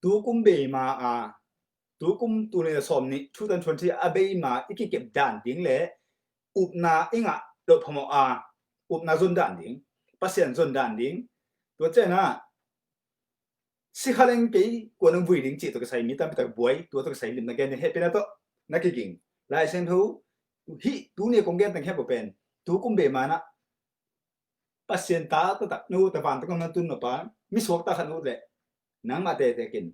tukum be ma tukum tu ne som ni 2020 abe ma ikikep dan ding le upna inga do phamo upna zon dan ding pasien zon dan ding to chena si khaleng pe ko nang vui ding chi to sai mi tam ta buai to sai lim na gen he pe na to na ki king lai sen thu hi tu ne kong gen tang he bo pen tukum be ma na pasien ta ta nu ta van ta kong na tun no pa mi sok ta khan u le nang ma te kin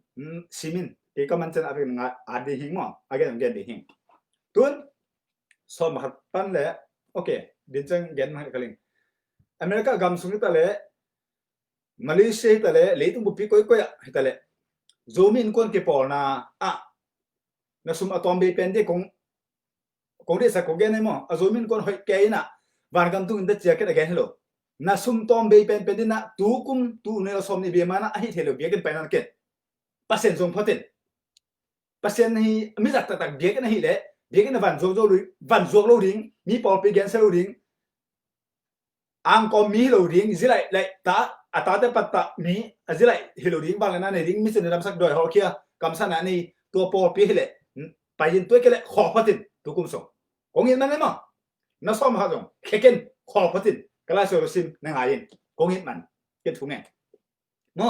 simin ke ka man chen a nga a de hing mo a gen gen de hing tun som hat pan le okay din chang gen ma kaling America gam sung ta le Malaysia ta le le tung bu pi koi koi ta le Zomi in kon ke por na sum atom be pen de kong de sa ko gen mo a Zomi in kon hoi ke na van gam tung de chia ke again hello na sum tom be pen pen na tukum tu ne som ni be mana a hi thelo be gen pen ke pasien song photin pasien hi mi zak tak be gen hi le be gen van zo lo ding mi por pe gen selo ding ang ko mi lo ding zilai lai ta ata te patta mi zilai hilo ding bang na ne ding mi chen dam sak doi ho kia kam sana ni to por pe hele pa yin to ke le kho phatin tukum so kong yin man ma na som ha jong kheken kho phatin kala so sim na ngayin kong yin man ke thu nge mo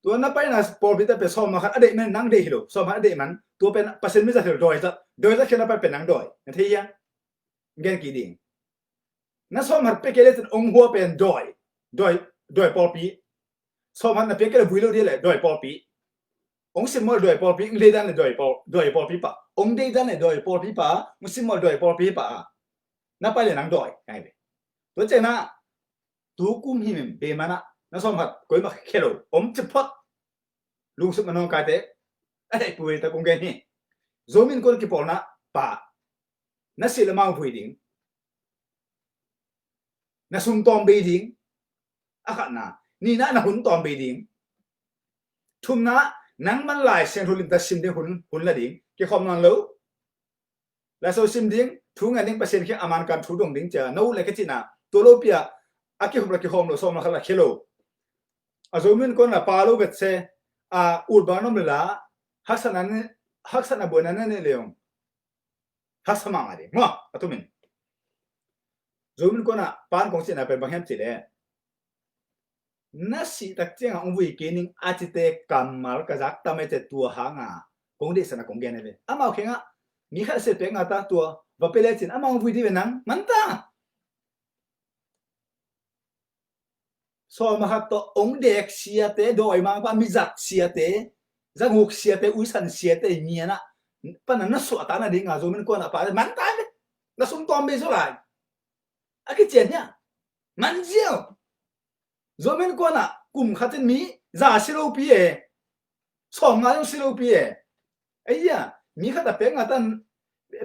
ตัวนั้นไปนะพอพิจารณาเป็นสมมาขัดอดีตมันนั่งได้หิโลสมมาอดีตมันตัวเป็นเปอร์เซ็นต์ไม่จะถึงโดยจะแค่นั้นไปเป็นนั่งโดยนั่นที่ยังเงินกี่ดิ่งนั่นสมมาเป็นเกลือองหัวเป็นโดยปอปีสมมาเป็นเกลือบุยโลดีเลยโดยปอปีองสิมอลโดยปอปีเลี้ยดันเลยโดยปอปีป่ะองเดียดันเลยโดยปอปีป่ะมุสิมอลโดยปอปีป่ะนั่นไปเลยนั่งโดยไงเว้ยตัวเจ้าน่ะตัวกุมหิมเบมานะนั่นสมมาคุยมาแค่โลจะพอดลุงสุมันนองกายเตะไอ้ปุยตะกงแกนี่โซมินคนกี่ปอลนะป่านั่นสิละมังปุยดิ่งนั่นซุ่มตอมเบดิ่งอ่ะกันนะนี่นะหุ่นตอมเบดิ่งทุ่มนะนังมันหลายเสียงทุลินตัดสินดิ่งหุ่นละดิ่งกี่คอมนอนแล้วแล้วโซซิมดิ่งทุ่งอันดิ่งเปอร์เซ็นต์แค่อามันการทุ่งดิ่งเจอโน้เลยก็จีน่ะตัวโลเปียอากิฮุบละกี่คอมโลโซมาขลักเคโลอาโซมินคนละปาโลเบตเซอุดบานอมเลล่าฮักษณะบนนั้นเนี่ยเลยฮักษณะอะไรมั้งอะทุกมินโซมินคนละปานของสินะเป็นบางแห่งสิเลยนั่นสิตักเจ้าองวิกินิงอาจิเตกัมมาลกจักทำให้เจตัวหางคงได้สนะคงเกณฑ์เลยอามาโอเคงะมีข้าเสพงาตาตัวว่าเป็นเลจินอามาองวิดีเป็นนังมันตาสมัยตัวองเด็กเสียเตโดยมาว่ามีจักเสียเตจักหุกเสียเตอุยสันเสียเตมีนะปนันนัสสวดตานะดิ่งโซมินก็น่ะป่ามันตายเลยนัสซุ่มตอมเบสุไลอะกิเจนเนี่ยมันเจียวโซมินก็น่ะกุมขัดมีจ่าสิโลปีสองงานสิโลปีไอ้ยะมีขัดเป็นงาตัน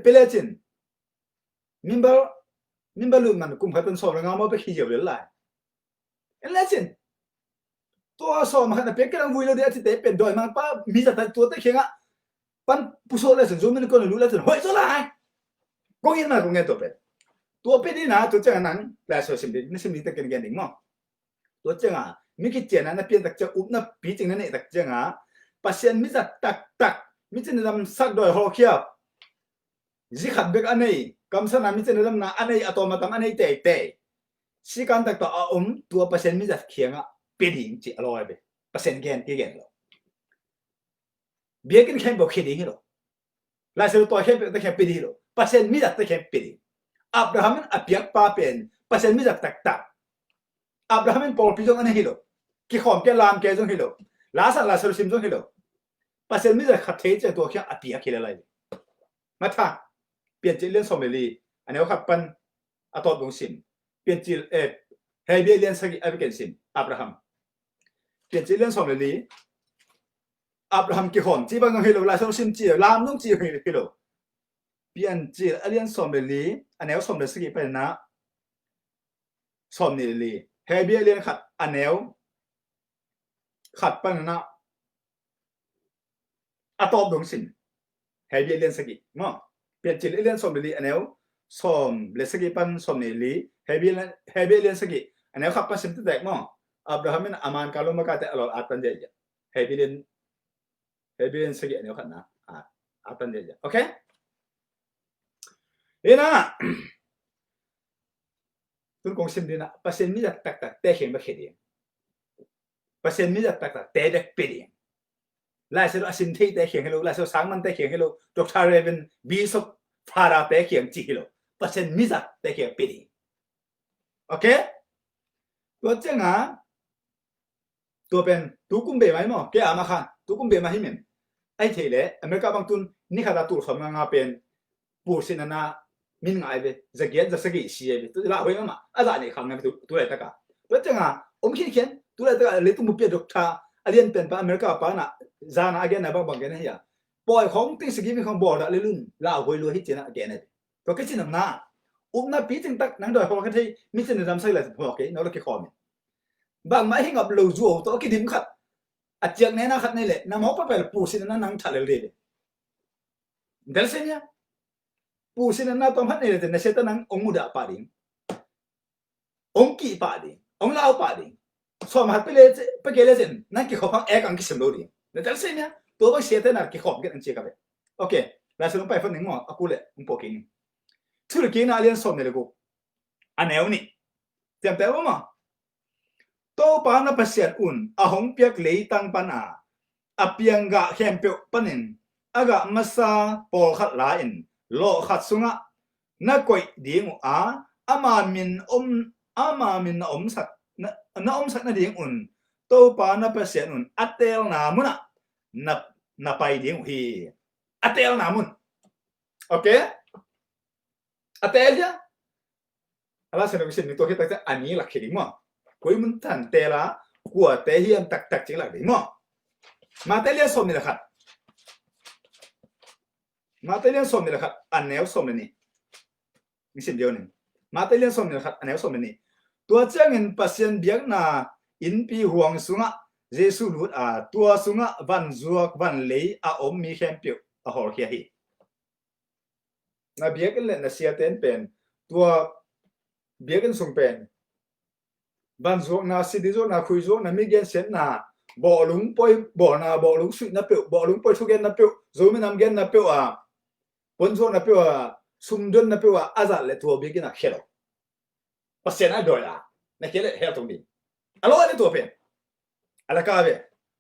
เปเลจินมิมบาลุมันกุมขัดเป็นสองงานมาไปขี้เจียวเลยเลจินตัวสอบมาขนาดเป็นกำลังวิ่งเราเดี๋ยวที่เตะเป็นโดยมันป้ามีแต่ตัวเตะเข่งปันผู้โชว์เลยสิจูมันก็รู้แล้วสิเฮ้ยสุดท้ายกงยินมากงเงินตัวเป็นนี่นะตัวเจ้านั้นแปลส่วนสิ่งนี้นี่สิ่งนี้ตะเกียงเงินดิ่งมั้งตัวเจ้ามีกิจเจนนั้นเปลี่ยนตะเจ้าอุบนับปีจริงนั่นเองตะเจ้าปัจเจียนมิจะตักมิจะนำสักโดยฮอเคียบจิขัดเบกอันนี้คำสั่งมิจะนำนะอันนี้อะตอมาตั้งอันนี้เตะสิการตักต่อตัวเปอร์เซ็นต์มิจะเขียงเป็นดิ่งจีอร่อยไปเปอร์เซ็นต์เกณฑ์กี่เกณฑ์หรอเบี้ยกันแค่บอกแค่ดิ่งหรอลายเสือตัวแค่แต่แค่เป็นดิ่งหรอเปอร์เซ็นต์มิจะแต่แค่เป็นดิ่งอับราฮัมอับยักป้าเป็นเปอร์เซ็นต์มิจะตักอับราฮัมปอลพิจงอันนี้หรอกี่ขอมแกลามแกจงหรอลาสันซิมจงหรอเปอร์เซ็นต์มิจะขัดเทจตัวแค่อับยักแค่อะไรมาท่าเปลี่ยนจีเรื่องสมัยลีอันนี้เขาขับปันอัตโตดงซิมเปลี่ยนจีเฮเบียเลียนสกิอับเกนซิมอับราฮัมเปลี่ยนจีเลียนสองเลยลีอับราฮัมกี่คนจีบังฮิโลลาส่งซิมจีลามนุ่งจีฮิโลเปลี่ยนจีเลียนสองเลยลีอันนี้สองเลยสกิเป็นนะสองนี่ลีเฮเบียเลียนขัดอันนี้ขัดปันนะอัตโตดงซิมเฮเบียเลียนสกิมั้งเปลี่ยนจีเลียนสองเลยลีอันนี้สองเลยสกิปันสองนี่ลีเฮเบียเลียนสกิอันนี้ขับปันซิมที่แตกมั้งอับราฮัมเป็นอามันการลงมาการแต่อร่อยอัตตันเดียเฮบิเลน Hebrew sige ne khat na atan de okay ina tun kong sim dina pasen mi tak tak te khem ba khedi pasen mi tak tak te dek pedi lai se asin thei te khem hello lai se sangman te khem hello Dr. Raven Bishop Phara te khem chi hello pasen mi tak te khem pedi okay ตัวเจ้าตัวเป็นตัวกุมเบไหมมั้งแกอามาค่ะตัวกุมเบมาให้เหม็นไอ้เทเลอเมริกาบางตุนนี่ขนาดตัวสมังงาเป็นปูสินานามินไงเบจะเกียนจะสกีเสียเบตัวละเว้ยมั้งอาจารย์นี่คำนั้นตัวอะไรตะกะตัวเจ้าอมขี้เขียนตัวอะไรตะกะเลยตัวมุกเปียดอกท่าอเลียนเป็นปะอเมริกาปะน่ะจานาอเกนนะบางแกนเนี่ยปล่อยของติ้งสกีมีของบอร์ดเลยลุ่นละเว้ยรู้ให้เจนะแกเนี่ยตัวก็ชินน้ำน่าปีจึงตักนั่งโดยพอกันที่มิจฉาในดำใส่เลยพอโอเคนั่นเราเกี่ยวกับบางไม่ให้กับเราจู่ตัวกินดิมขัดอาจจะเนี่ยนะขัดนี่แหละน้ำหอมไปเลยปูสินนั่นนั่งทะเลเลยเดี๋ยวเสียเนี่ยปูสินนั่นต้องขัดนี่เลยแต่ในเซตนั่งองมุดาปาดิงองกีปาดิงองลาวปาดิงสมัยไปเลยไปเกลี่ยเส้นนั่งกี่ขอบเอกอังกิสมดูดิเดี๋ยวเสียเนี่ยตัวไปเสียแต่นั่งกี่ขอบกันอันเชี่ยกับเลยโอเคแล้วสรุปไปฟังหนึ่งมั้งอากูเลยun pochinoทุรกีน่าเรียนสอนเลยกูอันเอวนี่เตรียมแต่ว่ามั้งโตปานาเปเซียนอุ่นอาหงเปียกเลยตังปันอาเปียงกะเข้มเปียวปันินอากะมาซาปอลขัดลาอินโลขัดสุงะนักกวยดีงอามามินอมสักนาอมสักนาดีงอุ่นโตปานาเปเซียนอุ่นอัตเตลนามุนะนับไปดีงฮีอัตเตลนามุนโอเคอัตเตลจ้ะอะไรสนุกสิ่งนี้ตัวที่ตั้งใจอันนี้หลักเขียนมั้งคุยมันทันเตละกลัวเตเฮียนตักจริงหลักดีมั้งมาเตเลียนสมนี่แหละครับมาเตเลียนสมนี่แหละครับอันแนวสมนี่มีสิ่งเดียวหนึ่งมาเตเลียนสมนี่แหละครับอันแนวสมนี่ตัวเจ้าเงินปัสยันเบียกนาอินปีห่วงสุงะเจสุรุดตัวสุงะวันจวกวันเลยอมมีแคมเปียวหอลเคียฮีนาเบียกันเลยนาเสียเต้นเป็นตัวเบียกันส่งเป็นบันจวกนาสิดิจวกนาคุยจวกนามีเกณฑ์เส้นนาบ่อลุงปอยบ่อนาบ่อลุงสุดนาเปียวบ่อลุงปอยทุกเกณฑ์นาเปียวโจมีนำเกณฑ์นาเปียวปนจวกนาเปียวซุ่มดนนาเปียวอาจารย์เลยตัวเบียกันนาเขลปัสเซน่าด้วยละนาเขลเฮลตรงนี้อร่อยเลยตัวเป็นอะไรกันเว้ย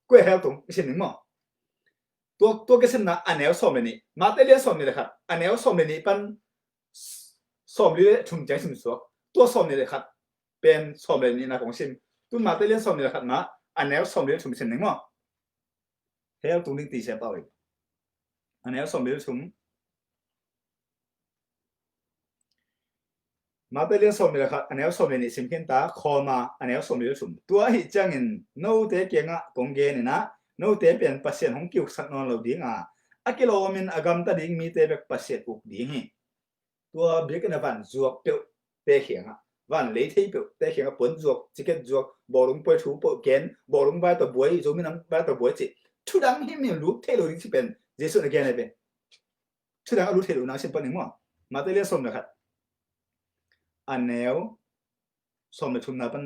กูเฮลตรงไม่ใช่หนึ่งมั้งตัวก็เส้นน่ะอันแนวสมเลยนี่มาเตเลียนสมนี่แหละครับอันแนวสมเลยนี่เป็นสมเลยชุ่มใจสุ่มสวกตัวสมนี่แหละครับเป็นสมเลยนี่นะของซิมตัวมาเตเลียนสมนี่แหละครับนะอันแนวสมเลยชุ่มเส้นหนึ่งมั้งเฮลตรงนี้ตีเสียเปล่าอีกอันแนวสมเลยชุ่มมาเตเลียนสมนี่แหละครับอันแนวสมเลยนี่ซิมเขียนตาคอมาอันแนวสมเลยชุ่มตัวหิจังเงินโน้ตเตเกียงกงเกนี่นะโน้ตเตเป็นปัสเซียนของกิวสักนอนเราดิ้งอากิโลมินอากำตัดดิ้งมีเตเป็นปัสเซียนอุกดิ้งตัวเบียกันวันจวกเปียวเตเขียงวันเลยที่เปียวเตเขียงปนจวกจิกเก็ตจวกบ่อลงไปถูบ่อเกนบ่อลงไปตัวบวยโจมีน้ำไปตัวบวยจิทุดังที่มีรูปเทโลดิ้งที่เป็นเจสุนแกนเป็นทุดังรูปเทโลนั่งเช่นปนหนึ่งมั้งมาเตเลียสมนะครับอันแนวสมในทุนนับเป็น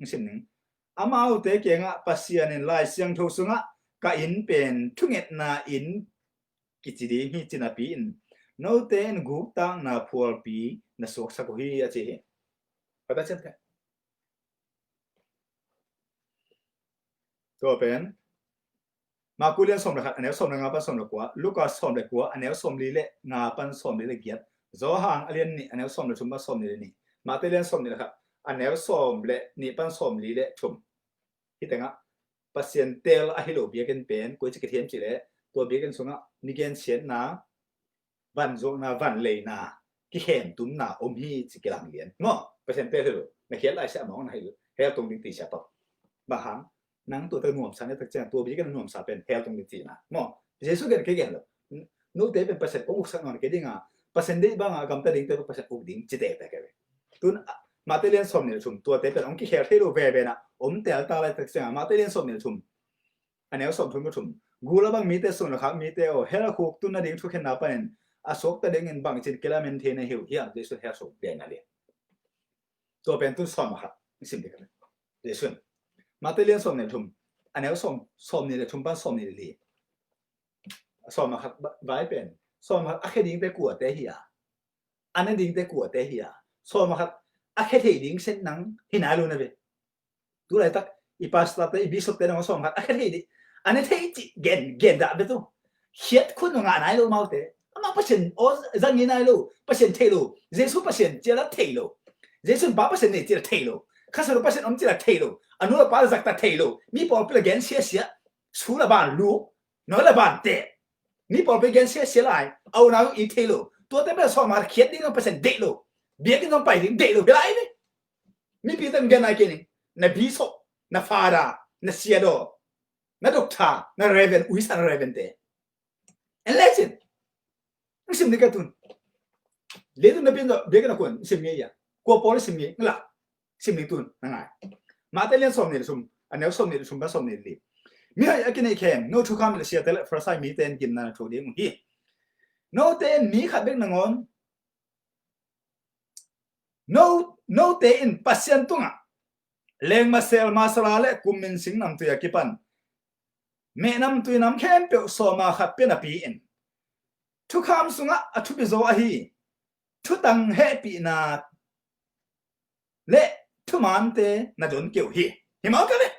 เช่นหนึ่งอามาเอาเตเกียงปัสเซียนในลายเสียงทูสุงก็อินเป็นทุกเงตนาอินกิจดีฮิจินาปีนโนเตนกูตังนาพัวปีนาสุกสักฮีอาเจก็ได้เช่นกันตัวเป็นมาคุเรียนสมเลยครับอันนี้สมเลยงาปันสมเลยกว่าลูกก็สมเลยกว่าอันนี้สมลีเละงาปันสมลีเละเกียรโจห่างเรียนนี่อันนี้สมเลยชุมปันสมลีเละนี่มาเตเรียนสมเลยครับอันนี้สมเลยนี่ปันสมลีเละชุมที่แต่งปัสเซียนเตลอะฮิโลเบียกันเป็นกูจะกระเทียมจีเละตัวเบียกันสงมีเกณฑ์เสียนนะวันจงนะวันเลยนะที่เห็นตุ้มนะอมฮีจิกลังเลียนมั้งปัสเซียนเตลฮิโลไม่เขียนอะไรเสียมองนะฮิโลเฮลตรงดิ้งตีเสียต่อบางครั้งนังตัวหน่วมสารเนี่ยตั้งใจตัวเบียกันหน่วมสารเป็นเฮลตรงดิ้งตีนะมั้งเจสุกันแค่เงี้ยเลยนู้นเตเป็นปัสเซียนอุกสักหน่อยแค่ดิ้งปัสเซียนได้บางกำตัดดิ้งเตเป็นปัสเซียนอุกดิ้งจิตเตะแต่แค่เลยตุ้นมาเตเลียนสมเนี่ยชุมตัวเตเป็นองค์ที่เฮลที่รู้เวเบนะเตลตาอะไรตั้งใจมาเตเลียนสมเนี่ยชุมอันนี้สมทุนก็ชุมกูแล้วบางมีแต่ส่วนนะครับมีแต่เฮลคุกตุนนั่นเองทุกคนนับเป็นอาศกแต่เด้งเงินบางจิตเกล้าเมนเทนหิวเฮียเจสุเฮลสุกเดียนั่นเลยตัวเป็นตุนสมครับสิ่งเดียวกันเจสุมาเตเลียนสมเนี่ยชุมอันนี้สมเนี่ยชุมปั้นสมเนี่ยเลย สอนมาครับไว้เป็นสอนมาอะแค่ดิ้งแต่กลัวแต่เหียอันนั้นดิ้งแต่กลัวแต่เหียสอนมาครับอะแค่ที่ดิ้งเส้นนังที่ไหนรู้นะเว้ยดูอะไรตักอีพาสต้าแต่อีบิสต์แต่น้องสอนมาอะแค่ที่ดิ้งอันนั้นที่เกณฑ์ด่าเบตุเขียดคุณงานไหนรู้มาเถอะมาพัชนโอ้จังยังไงรู้พัชนเทลูเจสุพัชนเจละเทลูเจสุบ้าพัชนเนี่ยเจละเทลูข้าศึกพัชนอมเจละเทลูอันนู้นป้าจักตาเทลูมีปอลเปลเกนเสียเสียสู้ละบ้านลูกน้อยละบ้านเตะมีปอลเปลเกนเสียเสียไรเอาหน้าอีเทลูตัวแต่เป็นสอนมาเขียดดิ้งน้องพัชนเดลูเบียกินน้องไปดิ้งเดลูเป็นไรเนี่ยมีปีเต็มกันไหนกันนี่นาบิโซนาฟารานาเซียโดนาด็อกเตอร์นาเรเวนอุยสันเรเวนเตเอเลจินนี่สิ่งนี้กันตุนเลี้ยงนับเป็นเบียกันนะคนสิ่งนี้อย่างกัวปอลสิ่งนี้นั่นแหละสิ่งนี้ตุนนั่นไงมาแต่เลี้ยงสมเนี่ยสมอันนี้สมเนี่ยสมบัติสมเนี่ยดีมีอะไรกันในแข่งโน้ตทุกคำเสียแต่ละฟราไซมีเต็นกินนั่นถูกดีมั้งฮีโน้ตเต็นมีขัดเบ็กนังอนโน้ตเต็นปัสยันตุงอ่ะเลี้ยงมาเซลมาสลาเล่กุมมินสิงนำตัวยากิปันเมื่อนำตัวนำแค่เปียวสมาขัดเป็นอปีอินทุกคำสุงะทุกบิโซอาฮีทุกตังเฮปีนาเละทุกมันเตนาโดนเกี่ยวฮีเห็นมั้ยกันเลย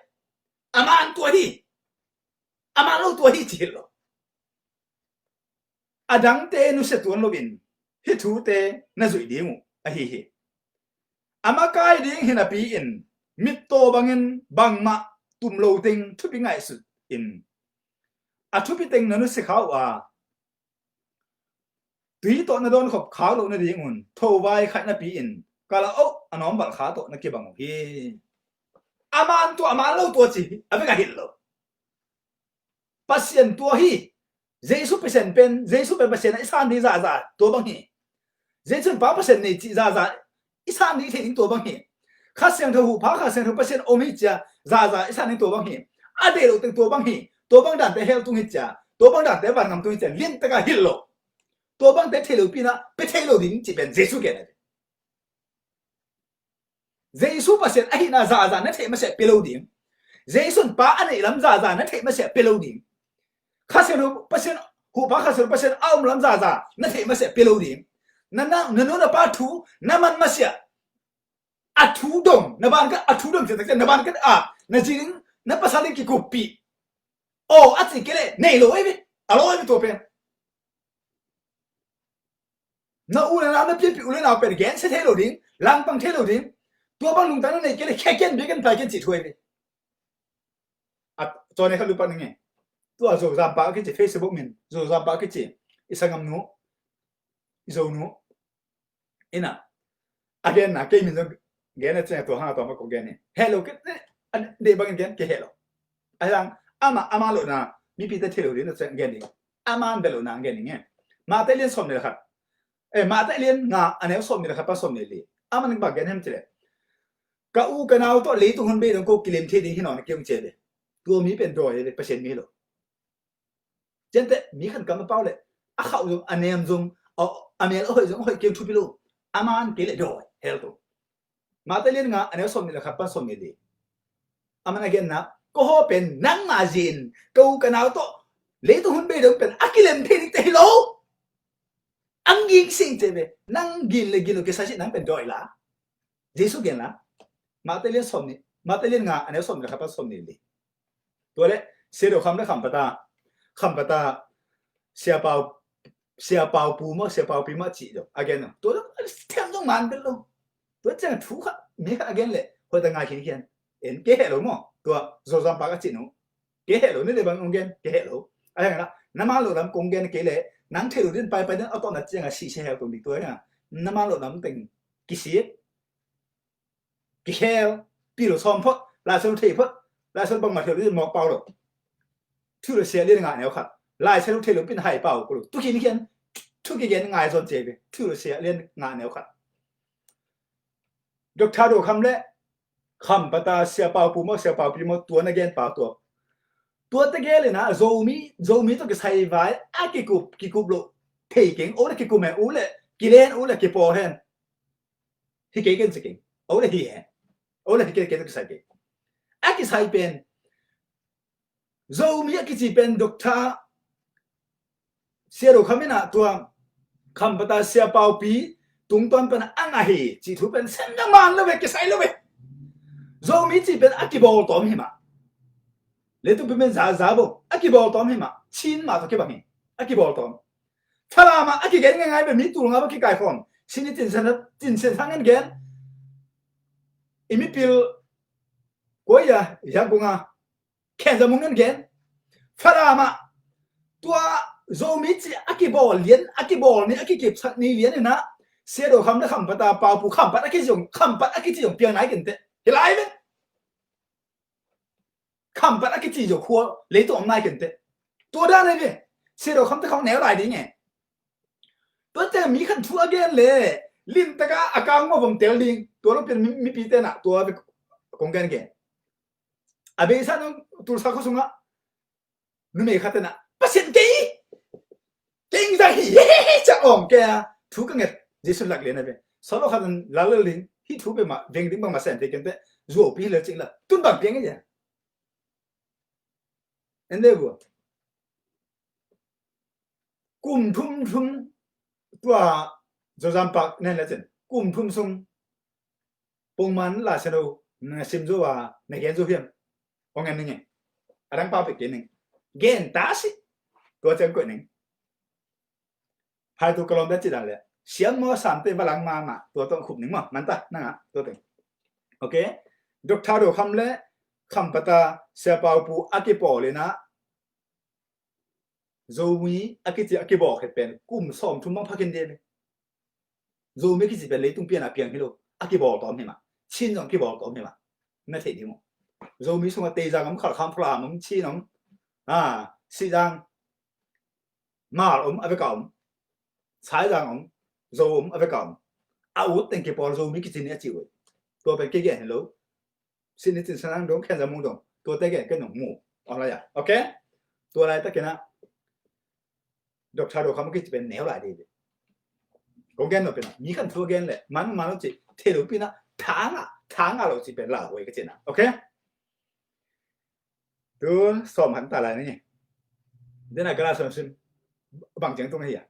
อามันตัวฮีอามันลูกตัวฮีจีโร่อาดังเตนุเสตัวโนบินฮิทูเตนาจุยดีงูอาฮีฮีอามากายดิ้งเห็นอปีอินมิตโตบังเงินบังมาตุ่มโลติงทุกปีไงสุดอินอาทุกปีติงนันนุสิเขาว่าตุยโตนาโดนขบขาวโลนาดิ้งอุ่นโทวายขัดนาปีอินกาลาโออันน้อมบัลขาโตนักเก็บบังฮีอามันตัวอามันลูกตัวจีอาไม่กันหินโลปัสยันตัวฮีเจสุเปอร์เซ็นต์เป็นเจสุเป็นเปอร์เซ็นต์ไอ้สามดีจ้าตัวบังฮีเจสุป้าเปอร์เซ็นต์นี่จีจ้าอีสานนี้ที่ถึงตัวบางเหตุข้าเสียงเธอหูพาข้าเสียงเธอเปอร์เซ็นต์โอมิจ่าอีสานนี้ตัวบางเหตุอเดลตึงตัวบางเหตุตัวบางด่านแต่เฮลตุงหิจ่าตัวบางด่านแต่วันนำตุงหิจ่าเลี้ยงตะกาฮิลโลตัวบางแต่เทโลปีน่ะไปเทโลดิ้งจีเป็นเจสุเกนเจสุเปอร์เซ็นต์ไอ้น่านั่นเทมาเสียเปโลดิ้งเจสุนป้าอันนี้ลำนั่นเทมาเสียเปโลดิ้งข้าเสียงเปอร์เซ็นต์หูพาข้าเสียงเปอร์เซ็นต์เอาลำนั่นเทมาเสียเปโลดิ้งนั่นน่ะป้าทูนั่นมันมาเสียอัทูดงนับานกันอัทูดงจะตั้งนับานกันนั่นจริงนั่นภาษาเด็กกี่กุปีโอ้อัดสิเกล้เนยโลเอวิอร่อยไปตัวเป็นนั่นอูนั่นนั่นเพี่อูนั่นเอาเป็นแกนเซเทโลดิ้งลังปังเทโลดิ้งตัวบางลุงตานั่นเนยเกล้แค่เกนเบกันไปกันจิตถวยไปตอนนี้เขารู้ป่ะนี่ไงตัวโจซามปากิจิเฟซบุ๊กมินโจซามปากิจิอิสังกัมนูอิโซนูอิน่ะagain na kay minzo gene tse to ha to ma ko gene hello ke an de bang gen ke hello ayang ama lo na mi pi te thelo de na tse gene aman de lo na gene nge ma te lien som ne khat ma te lien nga ane som ne khat pa som ne li aman ba gen hem tse ka u ka naw to le tu hun be dong ko kilim the ding hino na kyung che de tu mi pen do ye percent mi lo jente mi khan ka ma pau le a khau jong anem jong amel hoi jong hoi kyung thu pi lo aman ke le do helto matalin nga ano som nila kapan som nili aman again na ko ho pen nang majin ko kanaw to leto hun be dong pen akilem thinik te hello ang ging sing tebe nang gil le gilo ke sa nang pen doi la jesu gen la matalin som ni matalin nga ano som nila kapan som nili to le sero kham la kham pata sia pau pu mo sia pau pi ma chi do again no to tem dong man de loตัวเจ้าถูกมีอะไรกันเลยพอตั้งงานเขียนเอ็นเกเหรอมั้งตัวโซซัมปากจิโน่เกเหรอนี่เดี๋ยวบางองค์เกนเกเหรออะไรกันนะน้ำมันหลุดน้ำกงเกนเกเลยนั่งเทลุดินไปนั่นเอาตอนนั้นเจ้าสีเชียวตรงนี้ตัวเนี่ยน้ำมันหลุดน้ำติงกิเชียกิเชลปีหลุดซอมพอลายเซลเทพลายเซลบังมาเทลุดินหมอกเปล่าหรอกทุเรศเรื่องงานเนี่ยครับลายเซลเทลุเป็นไฮเปล่ากูรู้ทุกทีนี่เขียนทุกทีเขียนงานส่วนเจ็บทุเรศเรื่องงานเนี่ยครับดอกทาโดคำเล่คำปตาเสียเปล่าปูมเสียเปล่าปีมตัวนักเรียนเปล่าตัวตะเกเลยนะโซมีตัวก็ใส่ไว้กิกุบโลเทกิงโอ้เลยกิกุแม่โอ้เลยกิเลนโอ้เลยกิปอเฮนที่เก่งสิเก่งโอ้เลยที่เฮนโอ้เลยที่เก่งตัวใส่เก่งกิใส่เป็นโซมีกิจีเป็นดอกทา sia do khamina tua khambata sia pau pi tung ton pen angahi chi thu pen sem na man lo ve ke sai lo ve Zomi chi pen akibol tom hima le tu pen za bo akibol tom hima chin ma to ke bang akibol tom thala ma akigen ngai be mi tu nga ba ki kai khon sini tin sen sangen gen imi pil ko ya bunga khen za mungen gen thala ma tua Zomi chi akibol lien akibol ni akikip sak ni lien na sia do kham na kham pata pa pu kham pat akijong kham pat akijong piang nai gen te hilai ve kham pat akijong khuo lấy to nai gen te tua da này ve sia do kham ta khong neo lai đi nghe tôi te mi khan thu again le lim ta ka akang mo vom tel ding tua lo pen mi pi te na tua ve kong gen gen abe sa no tur sa ko sunga nu me kha te na pasien ke kinh ra hi cha ong ke thu ka nget Jesus lạc liền này về sau đó hắn lá lơ lính hít thú về mà về đến bằng mà xem thì cái thế rùa pi là chính là tuân bằng tiếng cái gì anh đây vừa cùng thum tua cho giam bạc nên là chuyện cùng thum sung bông man là sao đâu sim du à này gen du hiểm ông em này đang bao việc cái này gen ta sĩ tua chân quậy này hai tu kalom đã chỉ là lệ xiang mo san te balang ma tua tong khup ning ma man ta na tua te okay dok tha do kham le kham pata se pau pu akipo le na Zomi akiti akibo khet pen kum som thum mang phakin de Zomi ki ji pen le tung pian a piang hilo akibo tom hema chin jong kibo tom hema na the di mo Zomi sunga te jang am khal kham phla mong chi nong si jang ma ave kaum sai jang om Zoom ave kaum out ten ke por Zomi ki tin ya chi we to pen ke ge hello sin ni tin sanang dong khen jam mong dong to te ge ke nong mu ala ya okay to lai ta ke na đọc thao đồ không cái chuyện néo lại đi, có gen nó bên mi khăn thua gen lệ, mà nó chỉ thế đâu bên tháng rồi chỉ bên là với cái chuyện nào, ok? Tôi xóm hắn ta lại này, đây là cái là xóm xin bằng chứng trong này à?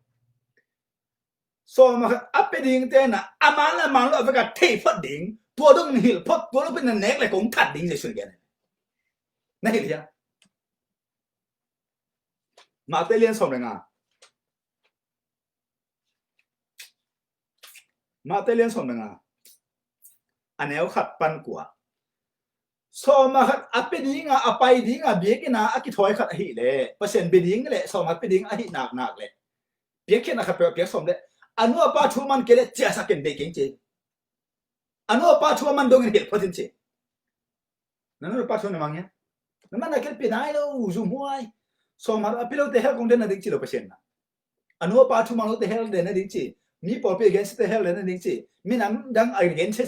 Xóm mà áp bên điên tên là aman là mang lại với cả thể phật điên, tua đông hiểu phật tua lúc bên là nét lại cũng thật điên gì chuyện gen này, này gì à? Mà tây liên xóm này à? Mà tây liên xóm này anh em khát pan của xóm mà khát áp bên đi áp bay đi biết cái nào cái thoi khát hỉ lệ, bớt sen bên đi cái lệ xóm áp bên đi hỉ nạc lệ, biết cái nào khát biết xóm lệ, anh nuôi ba chú man cái lệ chia sẻ cái kinh chế, anh nuôi ba chú man đông cái hết phát chế, nó nuôi ba chú này mang nhá, nó mang cái bên này đâu zoom hoài, xóm mà áp bên đâu thế hell cũng đến là định chỉ đâu bớt sen, anh nuôi ba chú man đâu thế hell đến là định chỉ mi bỏ bê gen sẽ hell lên đến chỉ mi nắm đang ở gen sẽ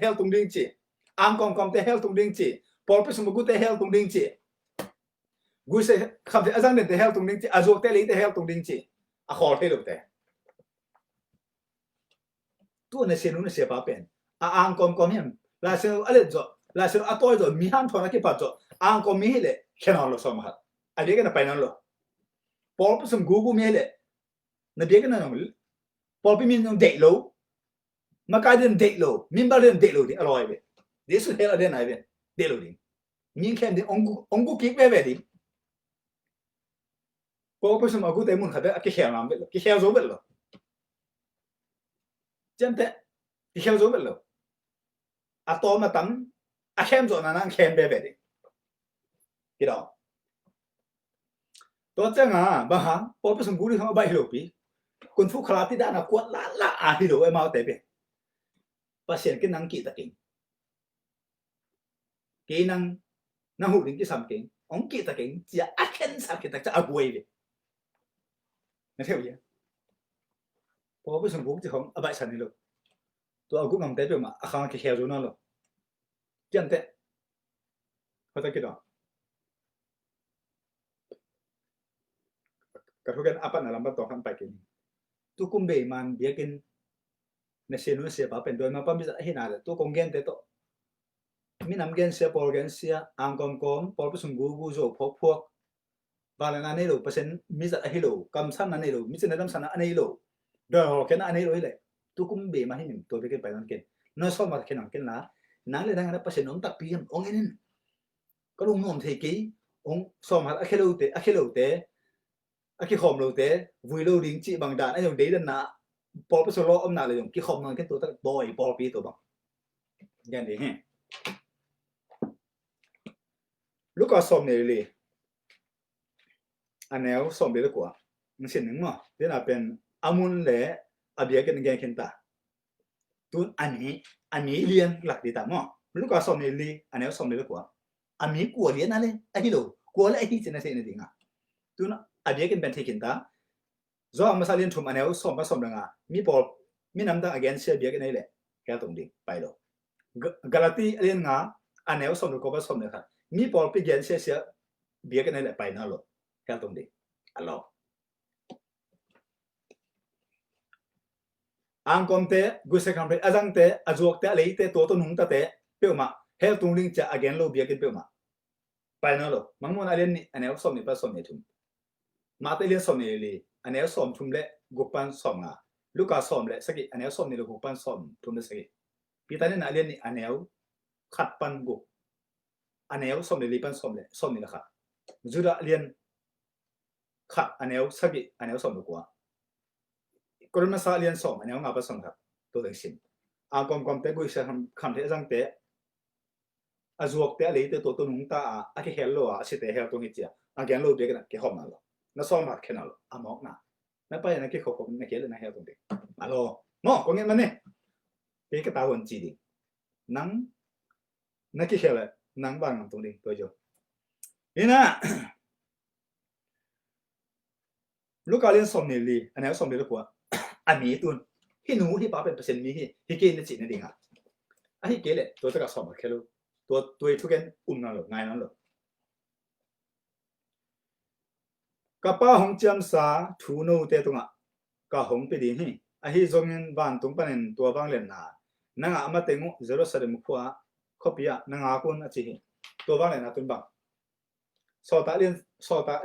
hell tung đinh chỉ am com te hell tung đinh chỉ bỏ bê sum gu te hell tung đinh chỉ gu sẽ không thể azang te hell tung đinh chỉ azok te lấy te hell tung đinh chỉ a khol thế được te tu ne se nu ne se pa pen a am com hiểm là se ale zo là se a toi zo mi han thona ke pa zo am com mi hele khenol lo som ha a de ke na pai lo bỏ bê sum gu mi hele na de ke na no Paul Pimin yung date low, makadin date low, mimba din date low di aloy be. This is hell din ay be, date low din. Min ken din ongu kik be di. Paul Pimin agu tay mun khade ki khel nam be lo, ki khel zo be lo. Jante ki khel zo be lo. Ato ma tam a khem zo na nang khem be di. Ki do. To changa ba ha, Paul Pimin gu di ha bai lo pi. Quân phúc khá thì đã là quật lạ thì đồ em mau tế về và xuyên cái năng kỹ ta kính kỹ năng năng hữu đến cái sầm kính ông kỹ ta kính chỉ ác khen sao kỹ ta cho quay về nó theo gì có với sùng vũ thì không ở bãi sân này được tôi cũng ngầm tế rồi mà không cái khéo rồi nó rồi chân thế có tới cái đó cả thôi cái apa là làm bắt đầu không phải cái tu kum be man biakin na sinu se pa pen doi ma pa mi za hina de tu kong gen te to mi nam gen se pol gen sia ang kom pol pu sung gu zo phok phok Bala na nilo pasen misa ahilo kamsan na nilo misa na dam sana anilo do kena anilo ile tu kum be mahin to be ke pa ken no so mar ken ken la nang le dang na pasen on tak piam ong enin ko lung nom the ki ong so mar ahilo te aki khom lo te vui lo ding chi bang dan ai yong de dan na po pa so lo om na le yong ki khom na ken to tak boy po pi to bang yan de he luka som ne le anel som be le kwa nsin ning mo de na pen amun le abia ken gen ken ta tu ani lien lak di ta mo luka som ne le anel som le kwa ami kwa lien na le ai lo kwa le ai ti na se ne dinga tu na abia ken ben te ken ta zo ang masalin thum anel som pa som nga mi pol mi nam da against abia ken le ka tong ding pai lo galati alien nga anel som ko pa som ne kha mi pol pi gen se bia ken le pai na lo ka tong ding alo ang komte guse kampe azang te azuak te leite to nung ta te peuma hel tung ling cha again lo bia ken peuma pai na lo mangmon alien ni anel som ni pa som ni thum ma te lien som ni le anel som thum le gupan som nga luka som le saki anel som ni lo gupan som thum le saki pi ta ni alien ni anel khat pan gu anel som ni li pan som le som ni la khat juda alien khat anel saki anel som lo kwa ko ma sa alien som anel nga pa som khat to deng sim a kom te gu sa kham the jang te azuak te le te to nung ta a ke hel lo a se te hel to ngi cha again lo de ka ke hom na lo na som mat ke na lo amok na pa na ke khop na ke le na hel to de alo mo ko ngi ma ne ke ka ta won chi di nang na ke hel nang bang to de to jo ina luka len som ne li anel som le ko ami tun hi nu hi pa pen percent mi hi ke ne chi ne dinga a hi ke le to ta ka som ma ke loตัวทุกคนนั่นหรอไงนั่นหรอกระป้าหงจำสาทูโนเตตุงะกะหงไปดีนี่ไอฮิจงเงินบ้านตุงปนันตัวบางเล่นนานังอามาเต็งเจรุซาเล็มขัวขบยานังอากุนอจิหิตัวบางเล่นนาตุนบังสอตาเ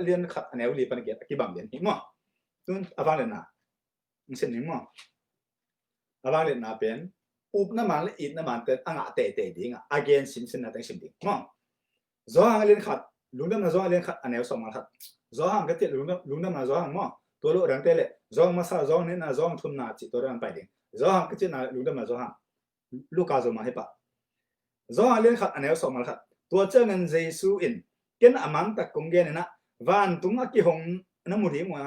ลียนขัดอันเอวลีปันเกียรกิบังเลียนหิมะตุนอาบางเล่นนาเส้นหิมะอาบางเล่นนาเป็นอุบน้ำมันและอิดน้ำมันเตะอ่างเตะดิ่งอ่ะ again สิมนะตั้งสิมดิ่งมั้งจ้าเรียนขัดลุงดำนะจ้าเรียนขัดอันเอวสองมาขัดจ้าก็เตะลุงดำนะจ้ามั้งตัวโลรังเตะเลยจ้ามาซาจ้าเนี่ยนะจ้าทุนนาจิตัวรังไปดิ่งจ้าก็เตะนะลุงดำนะจ้าลูกาจ้ามาให้ปะจ้าเรียนขัดอันเอวสองมาขัดตัวเจ้าเงินเจสูอินเกินอามันตะกงเกนนะวันตุงอ่ะกี่หงน้ำมุดหิมวะ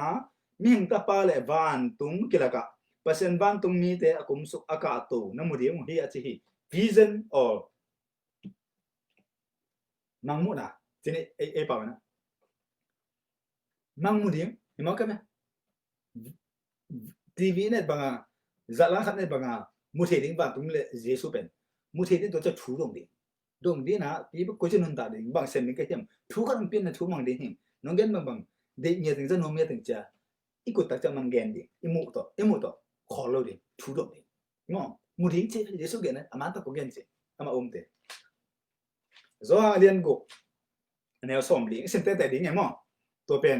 มีหิงตะปาเลยวันตุงกี่ละกะpasen ban tung mi te akum su aka to na mudi mo hi achi hi vision or mangmuna tini e pa na mangmudi mo ka me tv net banga zala khat net banga muthi ding ban tung le jesu pen muthi ding to cha thu dong di na pi ko chin hun ta ding bang sen ke hem thu kan pin na thu mang ding him nong gen bang de nye ding za no me ding cha ikut ta cha man gen di imu toขอเราดิทุดดิงอมูดิ้งเจเยซูเกนอามันตะก็เกนเจอามาอมเตโซฮาเลียนกุแนวสมลิงสินเตแต่ดิ้งไงมั้งตัวเป็น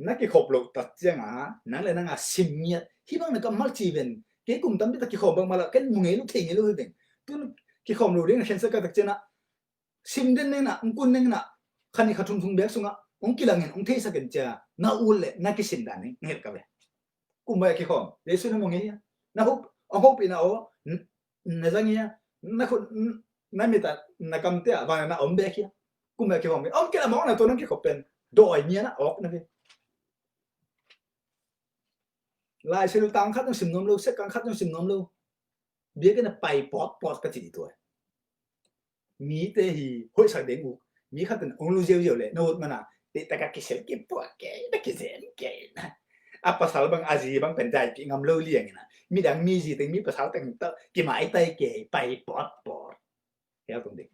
นักกิขบโลตัดเจียงนั่นเลยนั่งสิมเนียที่บางนักมัลจีเวนเกี่ยกลุ่มตั้มที่ตะกิขบบางมาละกันมุงเงลุทิ้งลุดิ่งตัวกิขบโลดิ้งเห็นสักตักเจนะสิมเดนเนี่ยนะองคุนเนี่ยนะขันนี่ขัดทุ่งเบียกสุงะองกิลังเงินองเทสักเจนะน่าอุ่นเลยนักกิสินดานี่เห็นกับเว้กุมไปกี่คนเดี๋ยวสุดนั้นมองเงี้ยนะฮุบฮุบอีน่ะโอ้เนี่ยจังเงี้ยนะคุณนั่นมีแต่นักกำเตะบางน่ะอมเบกี้กุมไปกี่คนอมกี่ละมองน่ะตัวนั้นกี่คนเป็นดอยเนี้ยนะออกนะพี่ลายเสือตังคัดต้องสิมน้ำลูกเสกังคัดต้องสิมน้ำลูกเบี้ยกันน่ะไปปอดกระจิตตัวมีแต่หีห้อยสักเด้งกูมีคัดเป็นองค์ลูเจียวเลยโน้ตมันน่ะติดตะกักกิเซลกิปวดแกตะกิเซลแกนะpasal bang azi bang pendai pi ngam lo liang na mi dang mi ji teng mi pasal teng ta ki mai tai ke pai pot ya tung ding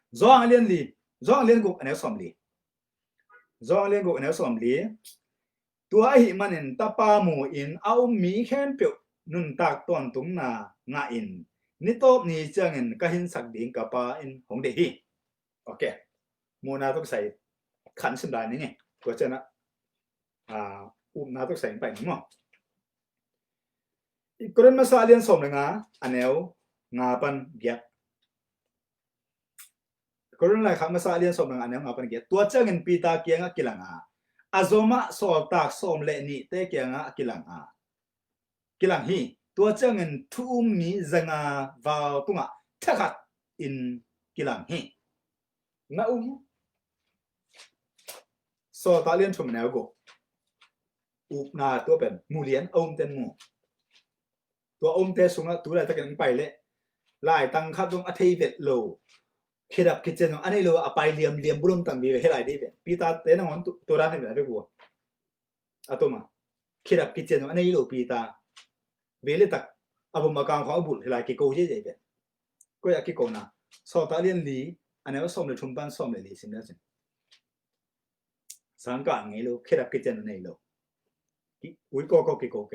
zong lian gu anel som li tua hi manin ta pa mu in au mi khen pe nun tak ton tung na nga in ni top ni chang in ka hin sak ding ka pa in hong de hi okay mu na tok sai ขันสิมได้นี่ไงตัวเจ้านะนาตุกแสงไปนี่มั้งกรณีมาสาเลียนสมเลยนะอันเอวงาปันเกียกรณีอะไรครับมาสาเลียนสมเลยอันเอวงาปันเกียตัวเจ้าเงินปีตาเกียงกิลังอาโซมาสอลตากสมเลนี่เตเกียงกิลังกิลังฮีตัวเจ้าเงินทุ่มมีจังวาวตุงทักอินกิลังฮีน่าอุ้มสอตาเลียนสมแนวกูอุปนาตัวเป็นมูเลียนอมเต็นมูตัวอมเตสุงตัวอะไรตะกันไปเลยลายตังคับตรงอัฐิเวทโลคิดแบบคิดเจนอันนี้โลอไปเลียมบุรุษตังบีให้ไรดีเป็นปีตาเต้นงอนตัวร้านนี่เป็นอะไรกูอะตัวมาคิดแบบคิดเจนอันนี้โลปีตาเวลตักอาบุมากางเขาบุญให้ไรกิโก้เจ๊เป็นก็อยากกิโก้นะสอตาเลียนลีอันนี้ว่าสมเลยชุมปันสมเลยลีสินะสิสังกัดไงโลคิดแบบคิดเจนอันนี้โลอุ้ยก็กิโก้แก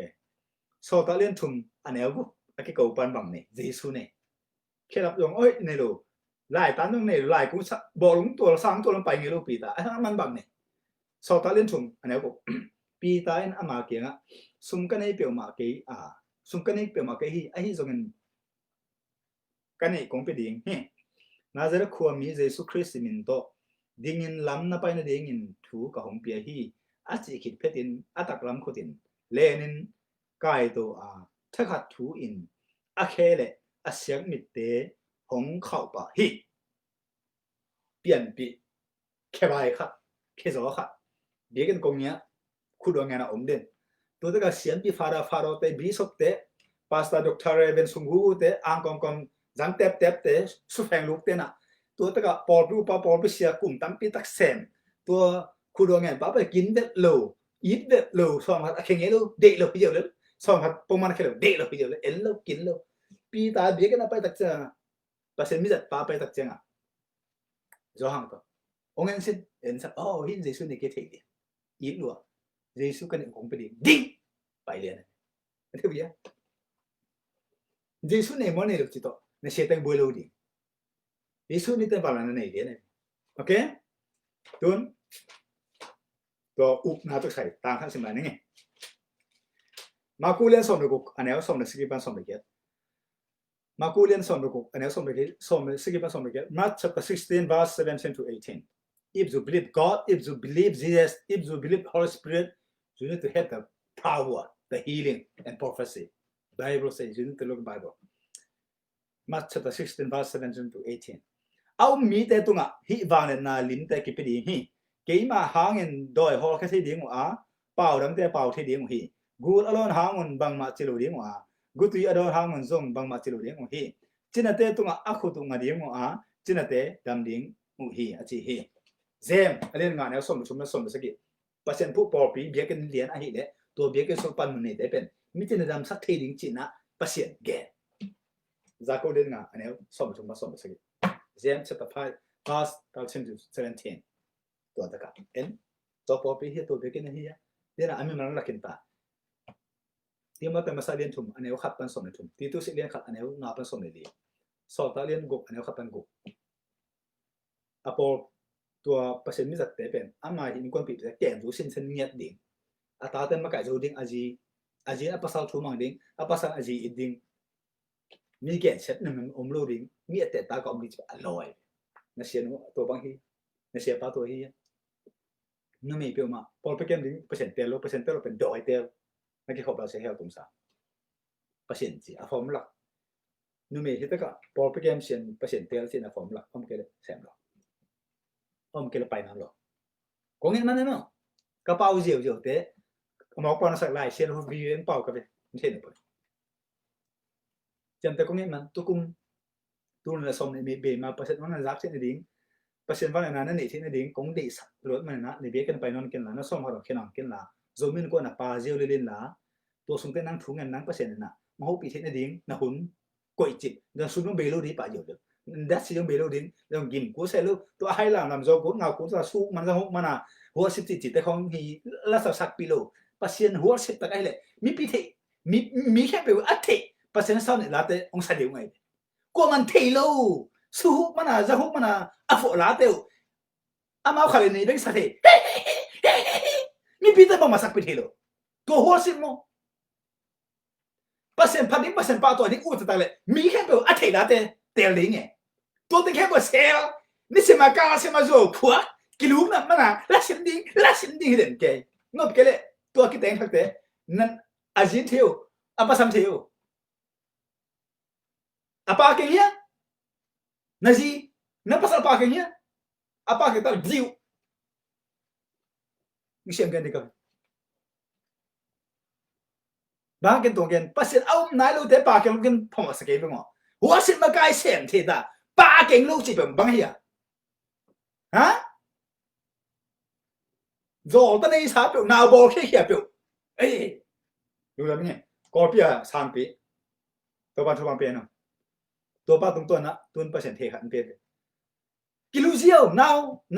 สอตาเลียนชุมอันนี้กูกิโก้ปันบังเนี่ยเจสุเนี่ยคิดแบบยองเอ้ยในโลลายตันตรงนี้ลายกูบอกลงตัวสร้างตัวลงไปไงลูกปีตาไอ้มันบังเนี่ยสอตาเล่นชุมอันนี้กูปีตาเอ็นอามาเกียงสุมกันให้เปียวมาเกียสุมกันให้เปียวมาเกียไอ้ที่ตรงนั้นกันให้คงไปดิ่งเฮ้น่าจะขวามีเยซูคริสต์มินโตดิ่งล้ำน่าไปน่ะดิ่งถูกกับหงเปียฮีอาจจะคิดเพดินอาตักล้ำขุดินเลนินกายตัวถ้าขัดถูอินอาเคเลอาเสียงมิดเตหงเข้าป่ะฮีเปลี่ยนปีแค่ใบครับแค่สอครับเดี๋ยวกันกงเนี้ยคุณว่าไงนะอมเด่นตัวตะการเสียงปีฟาราเตบีสกเตพาสต้าด็อกเตอร์เรเวนซุงกูเตอังกงจังเตปเตสุดแห่งลูกเตนะตัวตะการปอลรูปอลไปเสียกลุ่มตั้มปีตักเซมตัวคุณว่าไงป้าไปกินเด็ดโลยิบเด็ดโลสองพัดแข่งเงี้ยโลเด็กโลไปเดียวเลยสองพัดประมาณแค่โลเด็กโลไปเดียวเลยเอ็นโลกินโลปีตาเดี๋ยวกันไปตักเจอภาษามิจัดป้าไปตักเจอจอหังตัวองค์นั้นสิเอ็นสักหินเยซูนี่เกติยิบลัวเยซูกันคงไปดิ่งไปเรียนไม่ใช่พี่เยซูเนี่ยมันเนี่ยลูกจิตโตเนี่ยเสียตังบัวลูดิ่งเยซูนี่เต็มปากนั่นเนี่ยเดียนโอเคตุนตัวอุปนาตัวใส่ต่างกันสิมาเนี่ยมาคูเรียนสอนดูกุกอันนี้สอนในสกิปปันสอนไปเก็ตมาคูเรียนสอนดูกุกอันนี้สอนไปเก็ตสอนในสกิปปันสอนไปเก็ตมาchapter 16 verse 17 to 18 if you believe God if you believe Jesus if you believe Holy Spirit you need to have the power the healing and prophecy Bible says you need to look Bibleมาchapter 16 verse 17 to 18เอามีแต่ตัวหิวานนาลินแต่กิปดีหิเกี่ยมาหาเงินโดยฮอลแค่ที่ดีกว่าเป่าดังแต่เป่าที่ดีกว่าหิกูอลอนหาเงินบางมาจิโลดีกว่ากูตุยอดอนหาเงินส่งบางมาจิโลดีกว่าหิจินาเตตัวอักขุตัวดีกว่าจินาเตดำดิ้งอุหิอจิหิเซมเรื่องงานเนี่ยสมชุมและสมสกิเปอร์เซ็นต์ผู้ปอปีเบียกันเลียนอะหิเดตัวเบียกันส่งปันมันเนี่ยได้เป็นมิจินาดำสักทีดิ้งจินะเปอร์เซ็นต์แก่จากเรื่องงานเนี่ยสมชุมและสมสกิJames chapter 5 verse 13 to 17 ตัวตะกับเอ็นตัวพอปีเฮียตัวเบกินเฮียเดี๋ยวนะอันนี้มันรักกินตาที่มาเป็นมาซาเลียนถุมอันนี้เขาขับเป็นสมในถุมที่ตัวสิเลียนขับอันนี้เขาหน้าเป็นสมในดีสอดตาเลียนกุกอันนี้เขาขับเป็นกุกอะพอตัวเปอร์เซ็นต์มิจัดเตเป็นอันมาที่มีคนปิดจะแก่งดูสินเส้นเงียบดิ่งอัตราเต็มมาไก่จูดิ่งอาจีอัปสาวทุ่มดิ่งอัปสาวอาจีดิ่งมีแก่เช็ดหนึ่งมันอมโลดิ่งมีแต่ตาก็อมดีจะอร่อยนั่นเสียนู้ตัวบางทีนั่นเสียป้าตัวเฮียนั่นไม่เปรี้ยวมาพอไปเก็บดิ่งเปอร์เซ็นต์เตลเป็นดอยเตลนั่นคือขอบเราเสียเหรอตุ้มสาเปอร์เซ็นต์สิอะฟอร์มหลักนั่นไม่เห็นแต่ก็พอไปเก็บเสียนเปอร์เซ็นต์เตลสิอะฟอร์มหลักอมเกลือแซมหรออมเกลือไปนั่นหรอกงเงินมันเนาะกระเป๋าเจียวเตะหมอกปอนสักลายเสียนหัวบีเอ็นเป่ากันไปไม่ใช่เนี่ยจำแต่กงเงินมันตุกุมตัวนั้นสมในเบมาเปอร์เซ็นต์วันนั้นรับเส้นในดิ้งเปอร์เซ็นต์วันนั้นนั่นนี่ที่ในดิ้งกงดีสักรถมันนะในเบี้ยกันไปนอนกันละนั่นส่งเขาเราแค่นอนกันละโซมินก็น่ะปาเจียวเล่นละตัวสุนทรนั่งถุงเงินนั่งเปอร์เซ็นต์น่ะมาหูปีที่ในดิ้งน่ะหุ่นก๋วยจิบเดี๋ยวสุนทรเบลูดีป่ะเยอะเลยดัชยังเบลูดิ้งเดี๋ยวกินกูใส่ลูกตัวไฮหลังลำโจกูเงากูจะสู้มันจะหุบมันอ่ะหัวสิบจิตแต่ของฮีละสักปีโลเปอร์เซ็นต์หัวสิบตะไคร้เลยมีปีที่มีแค่ไปว่าอัฐิเปอร์เซ็นต์ส่วนนี้ลาเต้องศาเดียวไงกูมันเทโลสู้มันอ่ะจะหุบมันอ่ะอ่ะฝนลาเต้ amau khale ni beng sa the mi pita ba masak pithelo to hosim mo pasen phadik pasen pa to ni u ta le mi khe pe a thei la te ling e to te khe ba sel ni se ma ka se ma zo khwa kilu na mana la sim ding den ke ngop ke le to ki teng thak te nan ajin theo apa sam theo apa ke ya nazi na pasal apa ke ya apa ke ta diu ni sem gen de ka ba gen tong gen pasen au nai lo te pa gen gen phom sa ke be ngo wa sin ma kai sem the da ba gen lo chi bang bang ya ha zo ta nei sa pe na bo ke ya pe aiดูแล้วเนี่ยก็เปียสามปีตัวบ้านทั่วบางเปียเนาะตัวบ้านตรงตัวนะตัวเปอร์เซ็นต์เทขันเปียกิลูเซียวน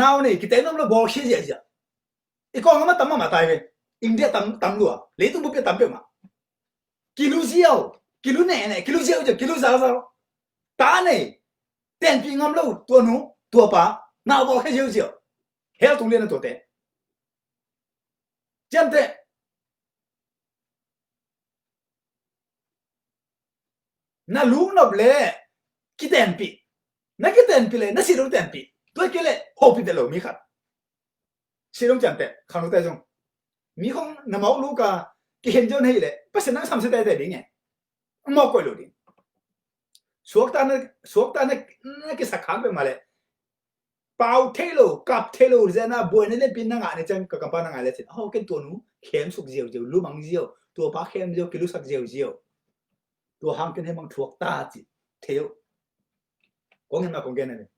าวเนี่ยกิเตนน้ำเราบอกเชี่ยจ้ะอีกองมันตั้มมาตายไปอินเดียตั้มรัวเลยตุ้มเปียตั้มเปียมากิลูเซียวกิลูเนี่ยกิลูเซียวจ้ะกิลูซาซาตาเนี่ยเต็นปีงำเราตัวหนูตัวป้านาวบอกให้เชี่ยวเฮลตรงเรียนตัวเตะจำเตะน่าลุงนับเลยคิดเต็นปีน่าคิดเต็นปีเลยน่าสิรุ่งเต็นปีตัวเกล่โฮปิเดลมีครับสิรุ่งจันเตะข้างนู้นแต่จงมีของน้ำมันลูกากิเห็นจนให้เลยภาษาหนังสามสิบแต่ดิ้งไงมอกไปเลยดิ้งสวกตาเนี่ยกิสักครั้งไปมาเลยเป่าเทโลกับเทโลเจน่าบัวนี่เล่นปีนังอะไรจังกับกำปั้นนังอะไรสิโอ้เกินตัวนู้เข้มสุกเจียวลูมังเจียวตัวป้าเข้มเจียวกิลุสักเจียวตัวห้างกันให้มังถ่วงตาจิเที่ยวก็เงินมาคงเกินเลย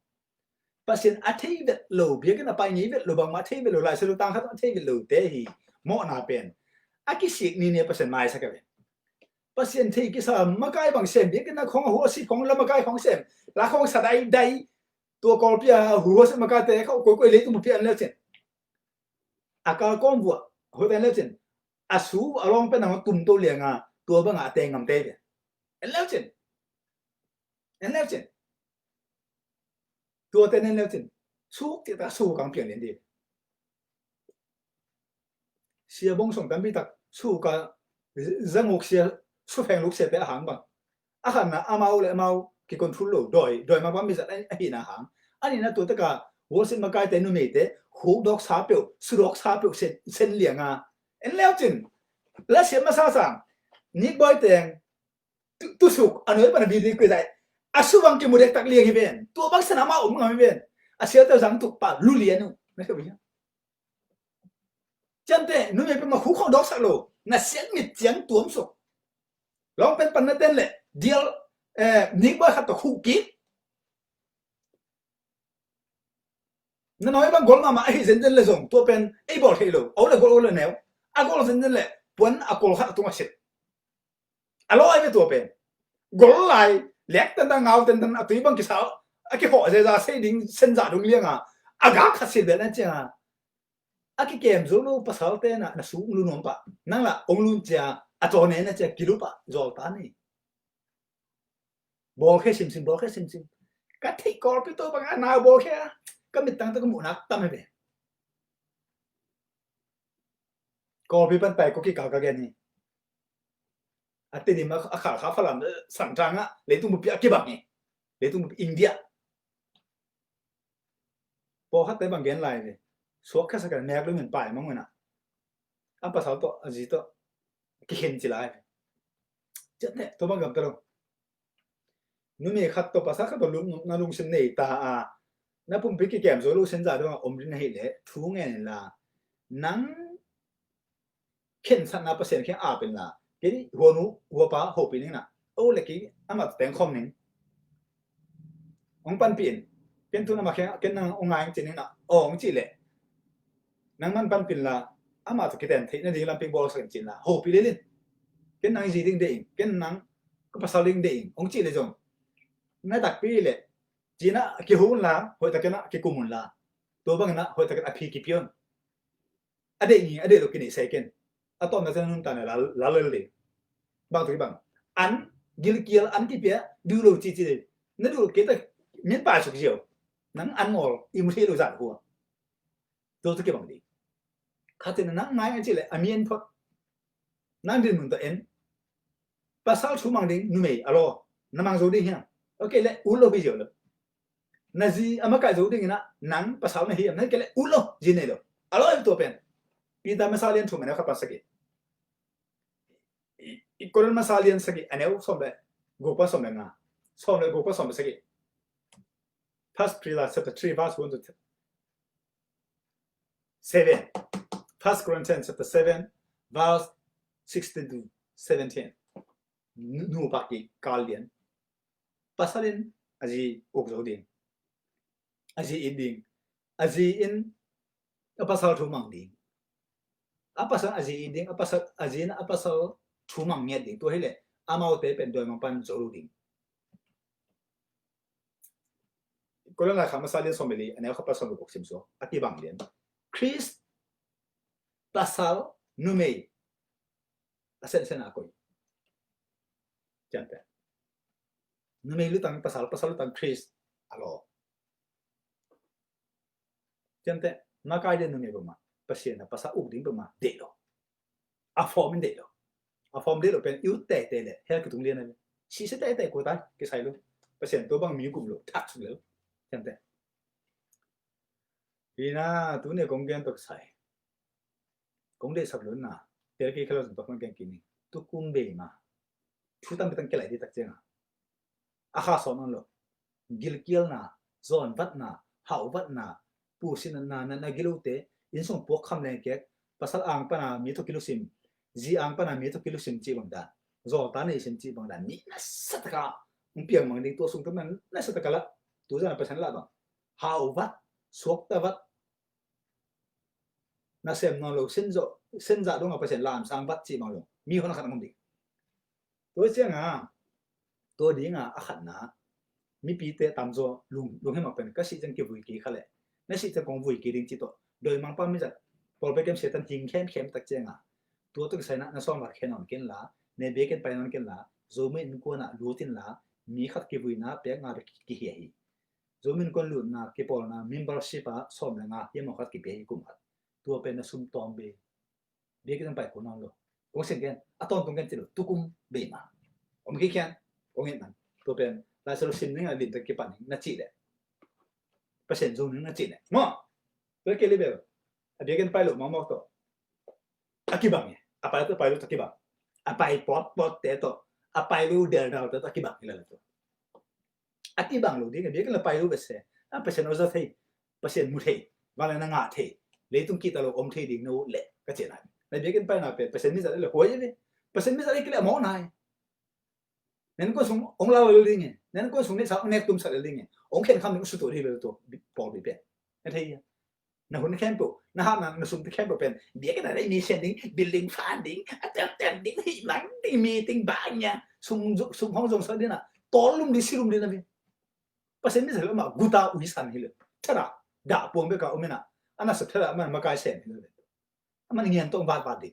ภาษาอัฐิเวทโลเบียกันไปงี้เวทโลบางมาที่เวทโลลายสรุปต่างกันอัฐิเวทโลเตหีหมอนาเป็นอากิสิกนี่เนี่ยภาษาไม่สักเลยภาษาที่กิสามมาไกลบางเส้นเบียกันนะของหัวสิของละมาไกลของเส้นละของสะใดตัวกอลเปียหัวสิมาไกลแต่เขาคุยเลยตัวมุเปียนแล้วเส้นอากาก้มบัวหัวแต่แล้วเส้นอาสูอารมณ์เป็นอะไรตุ่มตัวเลี้ยงตัวบางอาเตงงำเตะแล้วเช่นตัวเต้นแล้วเช่นสู้ที่ตาสู้กันเปลี่ยนเลยดีเสียบงส่งกันไม่ตักสู้กันจังหวะเสียสู้แพงลูกเสียแต่อาหารบ้างอาหารนะอามาเลยอามากี่คนทุลโลโดยมาว่ามีสัตว์ไอ้อาหารอันนี้นะตัวตะกาหัวสิมาไกลแต่นุ่มเตะหูดอกสาเปียวสุดอกสาเปียวเส้นเหลียงแล้วเช่นแล้วเสียมาซาสังนิกบอยแตงtu suk anoi pana bi ku dai asubang ke mudek tak liang hiben tu bang sana ma ngam hiben asia ta jang tu pa lu lian nu na ka bi chante nu me pe ma khu khong dok sak lo na sian mit chiang tuom suk long pen pan na ten le deal nik ba khat to khu ki na noi bang gol ma ai zen zen le zong tu pen ai bol thei lo au le gol le neu a gol zen zen le pon a kol khat tu ma sit alo aiตัวเป็นกอลไลเล็กตั้งเงาตั้งตุยบังกิสาวอะกิหัวเจจะเส้นดิ้งเส้นจ่าตรงเลี้ยงอากาศขัดสิเบ็ดนั่นจ้ะอะกิเกมโซโล่ภาษาเต้น่ะสูงลุ่นปะนั่นละองลุ่นจ้ะอะจอเนี่ยนั่นจ้ะกิลุปะจอลตานี่บอกแค่ซิมบอกแค่ซิมกัดที่กอลไปตัวบางอันนาวบอกแค่ก็ไม่ตั้งตัวก็หมุนนักตั้งไม่เป็นกอลไปปั้นไปก็กี่กากกันนี่อันนี้มาอาขาฝรั่งสั่งจังเลยตุ้มปีอากิบังไงเลยตุ้มอินเดียพอฮัตเต้บางเกนไลน์เลยสวกแค่สักการแนบเลยเหมือนป่ายมั้งมันอันภาษาตัวอจิตตัวกิเห็นจิไลน์จะเนี่ยตัวบางกับตัวนู้นมีขัดตัวภาษาขัดตัวลุงเสน่ห์ตาน้าปุ่มพิกิเกมโซลูเซนจ่าด้วยอมรินให้เลยทุ่งเงินละนังเข็นสันนับเปอร์เซ็นต์แค่เป็นละกี่หัวนู้หัวป้าหัวปีนึงนะโอ้เล็กกี่อามาแต่งคอมนึงองปันปีนเป็นทุนมาแค่กันนางองไงจริงนะองจีเล่นางมันปันปีนละอามาตัวกี่แต่งที่นั่นดีลำปีบอลสังจินละหัวปีเล่นกันนางจีดิ้งเด้งกันนางก็ภาษาลิงเด้งองจีเลยจงนั่นตักปีเล่จีน่ะกี่หุ่นละหัวตะกันนะกี่กุมุนละตัวบางนะหัวตะกันอภิกิพิยนอเดนี่อเดลูกนี่เซกันอะตอนนั้นนั่นตอนนั้นละเลยบางทีบางอันกิลกิลอันที่เปียดูโลจีจีนั่นดูเกิดมีป่าสุกเจียวนั่งอันมอลอิมเทลูจัดหัว tôi cái bằng đi khát thì nắng ngay chỉ là amien phật nắng đi mình tự en pasal chú mang đi nume alo nằm mang rồi đi ha ok lệ ulo bây giờ rồi nazi ama cái rồi đi na nắng pasal này hiểm này cái lệ ulo gì này rồi alo em tôi pen pita masalian chú mình nó khắp pasal cái Koran masalian sagi aneu sombe gopa sombe nga sombe gopa sombe sagi First Peter chapter 3 verse 1 to 7 First Corinthians chapter 7 verse 16 to 17 nu baki kaldian pasalin aji okjoding aji inding aji in apasal thumang ding apasal aji inding apasal ajina apasal thumang nge ding to hele amau te pen doi mang pan zoru ding ko la khama salin someli ane kha pasal ko sim so ati bang lian Chris pasal numei asen sen akoi jante numei lu tang pasal lu tang Chris alo jante makai de numei bama pasien na pasal uk ding bama de lo a form de lo a form de lo pen yu te le he ka tung lian na si se te ko ta ke sai lu pasien to bang mi kum lo thak su lo jante ina tu ne kong gen tok sai kong de sab lu na te ki khala tok kong gen kini tu kum be ma thu tam tang ke lai di tak chenga a kha so non lo gil kiel na zon vat na hau vat na pu sin na na gilote in song pok kham le ke pasal ang pa na mi to kilusim ji ang pa na mi to kilusim chi bang da zo ta nei sim chi bang da ni na sataka piang mang ding to sung tam na sataka la tu ja pa san la ba hau vat suok ta vat na sem no lo sin dạ đúng không phải làm sang bắt chị bằng luôn mi không khăn không đi tôi xem tôi đi khăn na mi pi te tam zo lung hem pen cái sĩ chân kiểu vui kỳ khá lệ nãy sĩ chân con vui kỳ đình chỉ to đời mang pa mi giật bỏ bé kem sẽ tan chính khem tắc chăng tôi tôi sai na xong là khen on ken lá ne bé ken pai on ken lá Zomi in Kuan lu tin lá mi khát kỳ vui na bé ngà kỳ hi Zomi in Kuan lu na kỳ pol na membership xong là ngà yếm khát kỳ bé cũng khát tua pen na sum Tawm Bei biết cái bài của nó rồi cũng xem cái ton tung cái gì rồi tu cung bể mà ông cái khen ông hiện tua pen là số sim này là điện cái bản nó chỉ đấy phát hiện dùng nó chỉ đấy mà với cái level biết cái bài lúc mà to akibang ya apa itu bài lúc akibang apa pot teto apa itu del teto akibang cái là itu akibang lúc đi cái biết cái là bài lúc bese apa sen ozat hay pasien muthi và là ngã thi lấy tung kita lo om thi ding no le cái chuyện này này biết cái bài nào về pasien mi sa le hoye đi pasien mi sa cái là món này nên có súng ông lao lên nghe nên có súng này sao nghe tum sa lên nghe ông khen không những sự tuổi đi rồi to bỏ bị bé cái thấy na hun khen bộ na ha na súng khen bộ bên biết cái này mi sen ding building funding attempt ding hi lắng đi meeting ba nha súng không dùng sao đi na to lum đi sirum đi na vi pasien mi sa mà guta uisan hi le thara đã buông bé cả ông na anh là thật là mà cái sen hi le mà nghiền tông vạt đi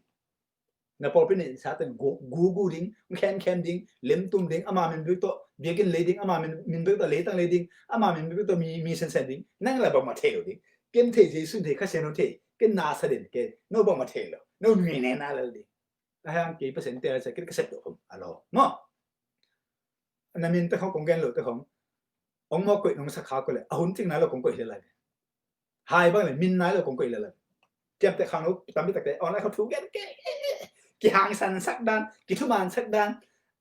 na por pin sa tan gu ding khen ding lem tum ding ama min bi to biakin le ding ama min bi to le tang le ding ama min bi to mi sen ding nang la ba ma theo ding kem the ji sun the kha sen no the ke na sa den ke no ba ma theo no ni ne na la ding a hang ki percent te sa ke set do không alo no na min ta không gen lo ta không ông mo quậy nong sa kha ko le a hun ting na lo kong quậy le la hai ba le min na lo kong quậy le la tiap te khang lo tam bi ta ke onlineเขาถูกcái hàng sàn sắc đan cái thứ bàn sắc đan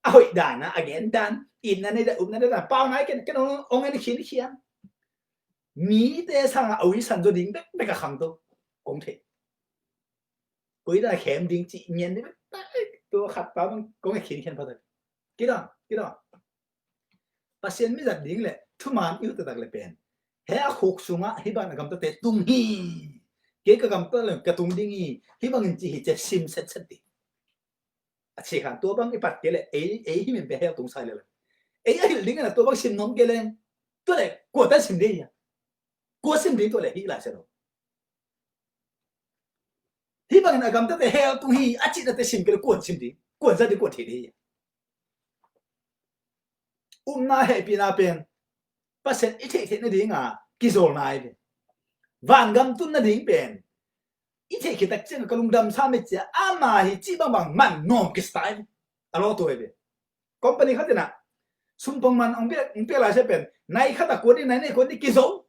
hội đàn again đan in này là bao nãy cái ông ấy khiến mỹ thế sang Uisan cho đỉnh đấy cái hàng đâu cũng thế cuối là kém đỉnh chị nhiên đấy tôi khát bao cũng cái khiến bao giờ cái đó pasien mi giật đỉnh lệ thứ màn yêu tự đặc lệ bền hè khúc sung hi bạn cầm tới tung hi cái cầm tới là cái tung đỉnh hi bạn chỉ chỉ sim set đi chỉ khán tua bang ipat cái lệ ấy mình phải theo tung saiเลยấy lính là tua bang sim nón cái lên tua lệ của ta sim đi của sim đi tua lệ hi lại sao hi bằng là cầm tới theo tung hi chỉ là tới sim cái của sim đi của ra đi của thì đi na hệ pin na pen pasien ít thế này đi ngà cái rồi này van gam tun na ding pen i the ki tak chen kalung dam sa me cha ama hi chi bang man nom ki style alo to ebe company khatina sumpong man ong pe la se pen nai khata ko ni nai ko ni ki zo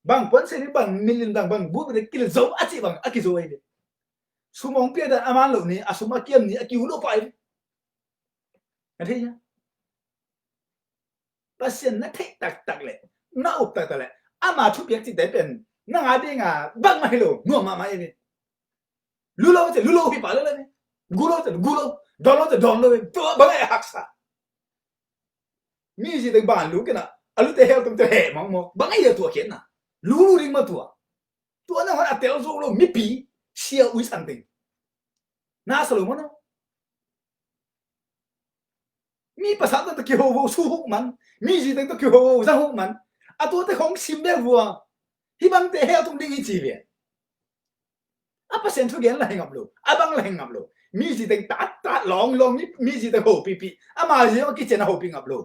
bang pon se ni bang million bang bu de ki zo a chi bang a ki zo ebe sumong pe da aman lo ni asuma kiem ni a ki lo pai anh thấy nhá pasien na thei tak le na up tak le ama thu biak ti de pen na nga de nga bang mai lo no ma mai ni lulo hi pa le ni gulo don lo to bang ai haksa mi ji de ban lu ke na alu te hel tum te he mong mo bang ai to khen na lu ring ma to na ha atel zo lo mi pi sia uisan ting na salo mo no mi pasal to ki ho su huk man mi ji to ki ho za huk man a to te khong sim be vua hi bang te he tung ding chi ve a pasien thu gen la hengap lo a bang la hengap lo mi ji te ta long mi ji te ho pi a ma ji ki chen ho pi ngap lo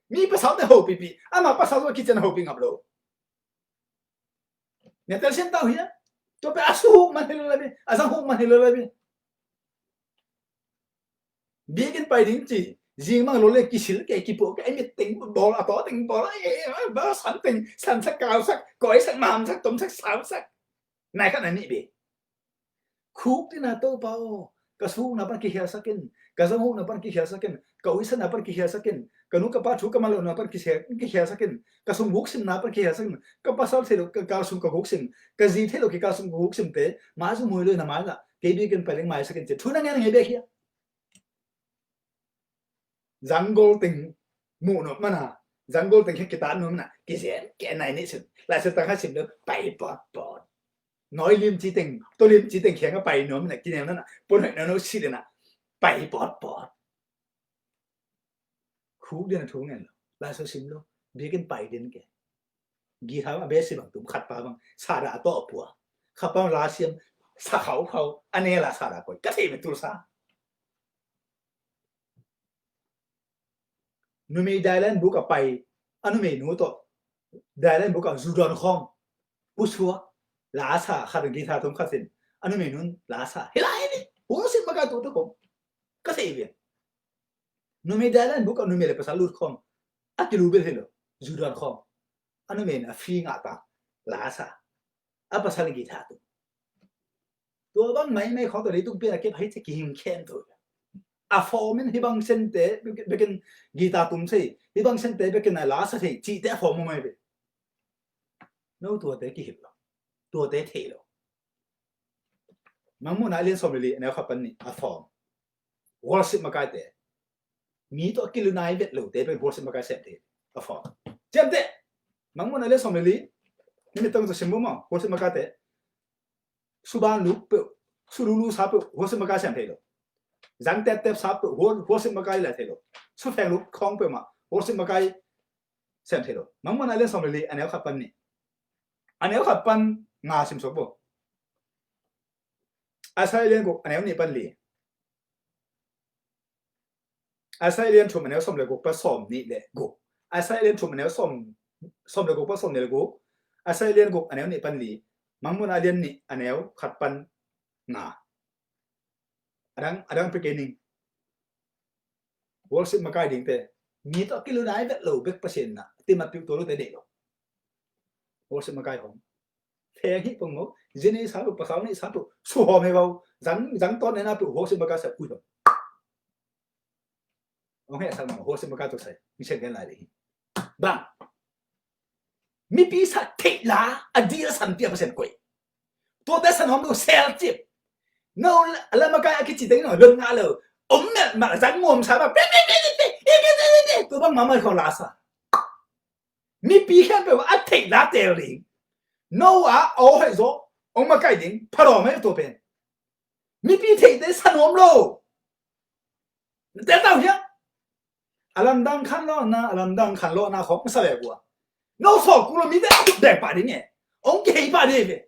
mi pasal te ho pi a ma pasal to ki chen ho pi ngap lo ne tel sen tau hi to pe a su huk man helo la be a za huk man helo la be bikin pai ding chi riêng mang lối lên kỳ sĩ cái kỳ bộ cái anh biết tính bỏ là bỏ tính bỏ là sẵn tính sẵn sắc cao sắc cõi sắc màm sắc tôm sắc sáo sắc này các này bị khúc thì là tôi bảo cái số nào bắt kỳ hiệu sắc kinh cái dòng hút nào bắt kỳ hiệu sắc kinh cái uisan nào bắt kỳ hiệu sắc kinh cái nút cái bắt chú cái malo nào bắt kỳ hiệu sắc kinh cái sung gốc sim nào bắt kỳ hiệu sắc kinh cái pasal thế cái cao sung cái gốc sim cái gì thế cái cao sung gốc sim thế mà sung mùi lưỡi nào mà là cái bị cái phải lên mai sắc kinh chứ thua năng nghe biết kia jungle tình mù nộp mà na jungle tình cái tán nộp na cái này nè sự lại sự tăng khác sự được bảy bọt nói liêm chỉ tình tôi liêm chỉ tình khéng cái bảy nộp na cái này nó bốn hệ nó xí đấy na bảy bọt khu đi là thú này lại sự sim luôn biết cái bảy đến cái ghi tháo bé xí bằng tụm khát pa bằng sa đã to bùa khát pa lá xiêm sa khẩu anh ấy là sa đã coi cái gì mà tu sa nu mi Thailand buka pai anu me nu to Thailand buka Sudan khong pusua la sa khat gi tha thum khatin anu me nun la sa helai ni hu sin maka to ko ka sei bi nu mi Thailand buka nu me le pasal lut khong akilu bel helo Sudan khong anu me na fi nga ta la sa a pasal gi tha to bang mai khong to le tung pe la ke phai che ki him khen to a formen hibang sente beken gita tum sei hibang sente beken na la sa thei chi te form mai be no to te ki hip lo to te thei lo mangmu na len somli na khapan ni a form worship makai te mi to kilu nai vet lo te be worship makai set te a form jam te mangmu na len somli ni tong to simbo ma worship makai te suban lu pe surulu sa pe worship makai sem te lo rắn tép sáp hồ sinh makai là thế rồi, số phèn lúc không phải mà hồ sinh makai xem thế rồi, mong muốn ai lên xong rồi anh ấy khắp pan nè, anh ấy khắp pan ngà sim số bộ, asai lên cuộc anh ấy nị pan lì, asai lên chụp anh ấy xong rồi cuộc bắt xong nị lệ cuộc, asai lên chụp anh ấy xong rồi cuộc bắt xong nị lệ cuộc, asai lên cuộc anh ấy nị pan lì, mong muốn ai lên nị anh ấy khắp pan ngà adang beginning worship makai ding te ni to kilu nai vet lo bek pasien na ti ma piu to lo te de lo worship makai hom the hi pong mo jeni sa pu pasal ni sa pu su ho me bao rắn to ne na pu worship makai sa pu lo ông he sa ma worship makai to sai ni chen den lai de bang mi pi sa te la adia san tia pasien koi to te san hom lo sel chip no là mà cái chỉ tính nói lưng ngã lờ ống nhận mà rắn mồm sao mà tôi băng mà mày còn lá sao mi pi khen phải ăn thịt lá tèo liền no ô hay rồi ông mà cái gì phá đổ mấy tôi bên mi pi thịt đấy săn ốm lô để tao nhá alam đang khăn lo na không sao vậy của no sọ cũng là mi đấy đẹp bà đi nhỉ ông kì bà đi về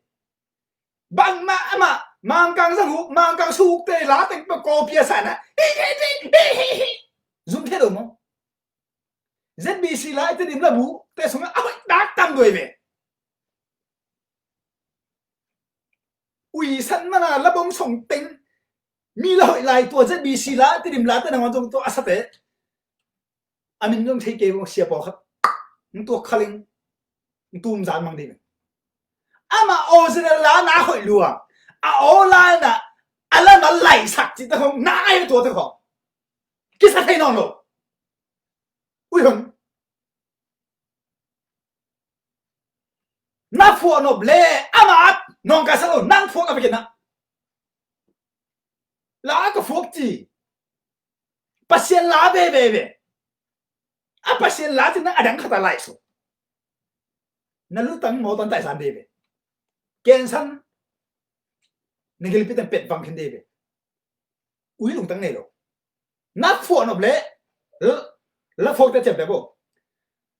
băng mà mang càng su tê lá tênh bờ co pia sản à dùng thế được không ZBC lại tới điểm là bú tê xuống áo đá tam người về Uisan mana labong song ting mi lo lai tua je bi si la ti dim la ta na jong to asate amin jong thei ke bo sia po khat to khaling tum zan mang di ama o se la na hoi lua a o la na ala na lai sak ji ta hong na ai to ta ko ki sa thei no lo ui hon na phu no ble ama nong ka sa lo nang phu ka be na la ka phu ji pasien la be a pasien la ti na adang khata lai so na lu tang mo ton tai san de be ken san nigel pitan pet bang khin de be ui lung tang ne lo na phu no ble la phu ta chem de bo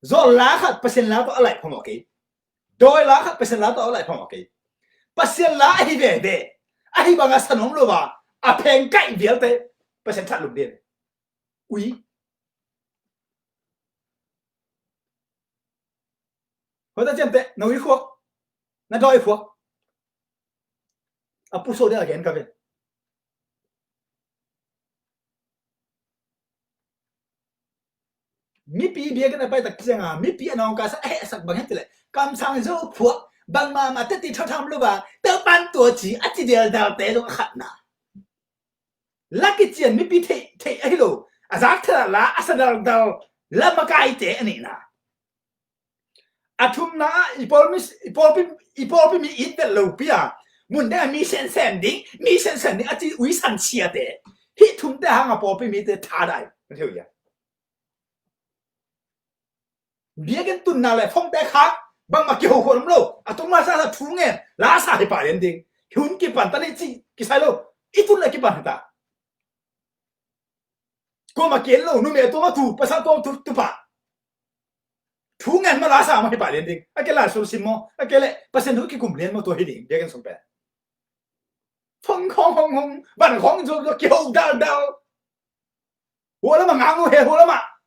zo la khat pasien la to alai phom okay doi la khat pasien la to alai phom okay pasien la hi be a hi banga sanom lo ba a pheng kai bial te pasien that lung de ui hồi ta xem tệ nấu ít khuốc nó đôi khuốc à pu số đây là cái cà phê mi pi bia cái này bay tắc riêng à mi pi anh ông cả sa hệ sặc bằng hết rồi cam sang dâu khuốc bằng mà tết tít thao tham luôn bà tớ ban tuổi chỉ ăn chỉ điều đào té rồi khát nà lá cái chuyện mi pi thế ấy rồi à giác thật là à sao đào lá mà cái té này nà atum na ipol mi it the lo pia mun da mi sen ding ati Uisan Sia de hi thum da hang apol mi te tha dai thiu ya bia gen tun na le phong te khak bang ma ki ho khom lo atum ma sa thu nge la sa hi pa len ding hun ki pan ta ni chi ki sai lo itun la ki pan ta ko ma ken lo nu me to ma thu pa sa to tu pa thu ngàn mà lá sao mà cái bài liên đinh, cái là số sim mo, cái lệ, bác sĩ nữ cái cùng liên mà tôi đi để cái số bè, phong không, bạn không rồi kiểu đau, hồ lắm mà ngang hồ heo hồ lắm mà,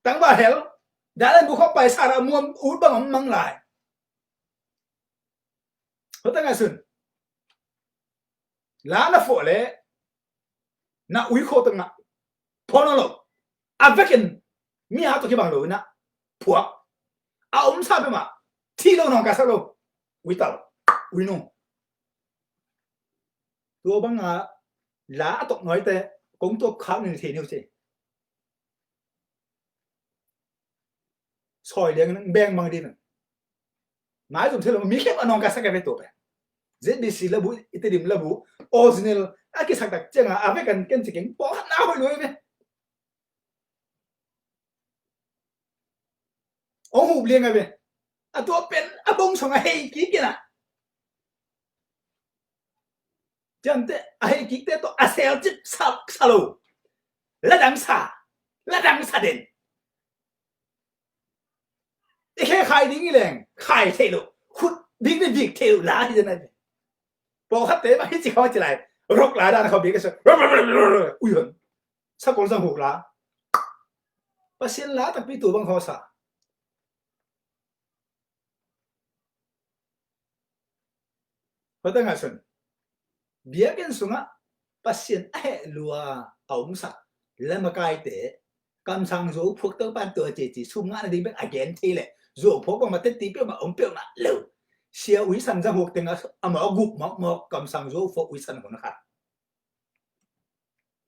tăng bà heo, đã lên buộc bài sao là mua út bằng ông mang lại, hồi tăng ngày xuân, lá nó phổ lệ, na uy khô tăng ngã, phô nó lộc, à vết kiện, mi áo tôi cái bằng lối na, phùa à ông sao vậy mà thi đâu nào cả sao đâu uy tao uy nung tôi bằng à lá tộc nói thế cũng tôi khá nên thế nhiều chứ soi liền nó beng bằng đi nè mãi dùng thế là mi khép anh ông cả sao cái về tổ vậy dễ bị xì là bụi ít điểm là bụi original à cái sắc đặc trưng à với cần chỉ kính bỏ hẳn nào rồi vậy ông hụp liền ngay về à tôi bên à bông xong à hay kí kia nè chẳng thế à hay kí thế tôi à xèo chích sao lù là đằng xa đến cái khai đi nghe khai thế lù hút biết cái việc theo lá như thế này bỏ khát thế mà hết chỉ không chỉ lại rốc lá ra không biết cái sao ui hận sao còn sang hụp lá và xin lá tập bị tụi bằng họ xả hồi ta ngài xuân bia cái sunga pasien ai lùa ống sạc lên mà cai tế cầm sang dấu phước tới ban tuổi chỉ sung ngã đi biết again thì lệ dấu phước bằng mà tết tí biết mà ống biểu mà lâu xia Uisan ra hộp tiếng à mà gục mà cầm sang dấu phước Uisan của nó khác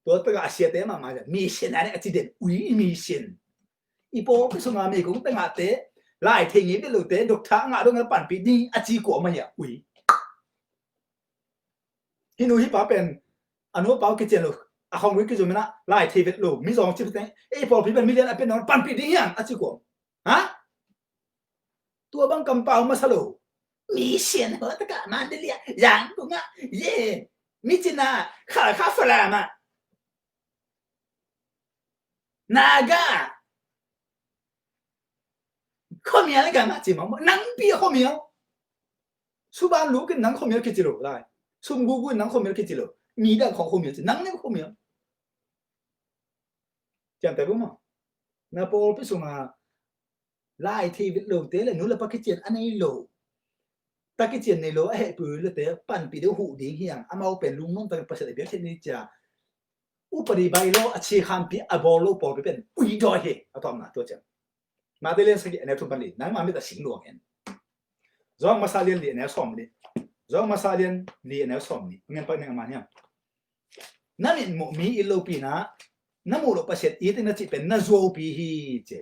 tôi tất cả xia tế mà mi xin này chỉ đến mi xin ipo cái sunga mi cũng tất cả tế lại thì nghĩ cái lối tế độc thang ngã đâu nó bản bị đi chỉ của mà nhỉ Ui hi nu hi pa pen anu pa ki chen lu a khong wi ki zu mena lai thi vet lu mi zong chi te e pol pi ben million a pen non pan pi ding yang a chi ko ha tua bang kam pao ma sa lu mi xian ho ta ka man de lia yang ku nga ye mi china kha fa la ma naga không nhớ cái mà chỉ mong nắng bia không nhớ su ban lú cái nắng không nhớ cái gì rồi lại sum gu nắng không nhớ cái gì rồi mi đã không nhớ nắng nó không nhớ chẳng thấy đúng không na po biết sung à lại thì việc đầu tiên là nó là cái chuyện anh ấy lù ตะกิเจียนในโลเฮปือเลยเตะปั่นปีเดียวหูดิ้งเฮียงอามาเป็นลุงน้องตั้งประเสริฐเบียร์เช่นนี้จ้าอุปริบายโลอาชีคำปีอบอลโลปอไปเป็นอุยดอยเฮเอาตอมนะตัวเจ้ามาได้เล่นสกิอันนี้ทุบบันลีนั่นมาไม่แต่สิงหลวงเห็นร้องมาซาเลียนลีอันนี้สอมลีร้องมาซาเลียนลีอันนี้สอมลีเงี้ยไปเนี่ยมาเนี่ยนั่นเป็นหมู่มีอิโลปีนะนั่นหมู่เราประเสริฐอีที่นั่นจีเป็นนั่นโซปีฮีเจ้า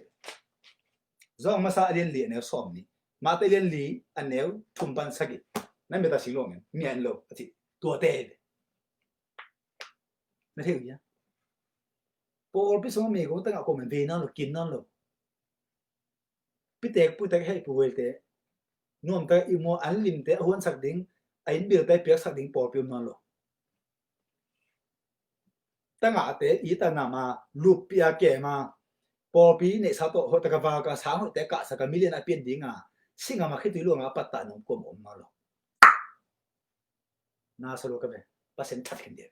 ร้องมาซาเลียนลีอันนี้สอมลีมาได้เล่นลีอันนี้ทุบบันสกินั่นเป็นแต่สิงหลวงเห็นมีอันโลอาทิตัวเตะไม่เท่าไหร่พอพี่สมมีก็ตั้งแต่คอมเมนต์วีนั่นหรอกินนั่นหรอพี่เตะพูดแต่ให้ผู้เวลเตะนุ่มแต่อีโมอันลิมเตะหัวสักดิ้งไอ้เบียร์แต่เปียกสักดิ้งพอพิมนั่นหรอตั้งแต่เตะอีตานามาลูกเปียแก่มาพอปีเนี่ยสัตว์หัวตะกวากระสางหัวแต่กะสักมิเลียนเปลี่ยนดิ้งสิ่งมาคิดถึงเรื่องปัตตานุ่มกลมนั่นหรอน่าสนุกกันไหมภาษาทัดกันเดียว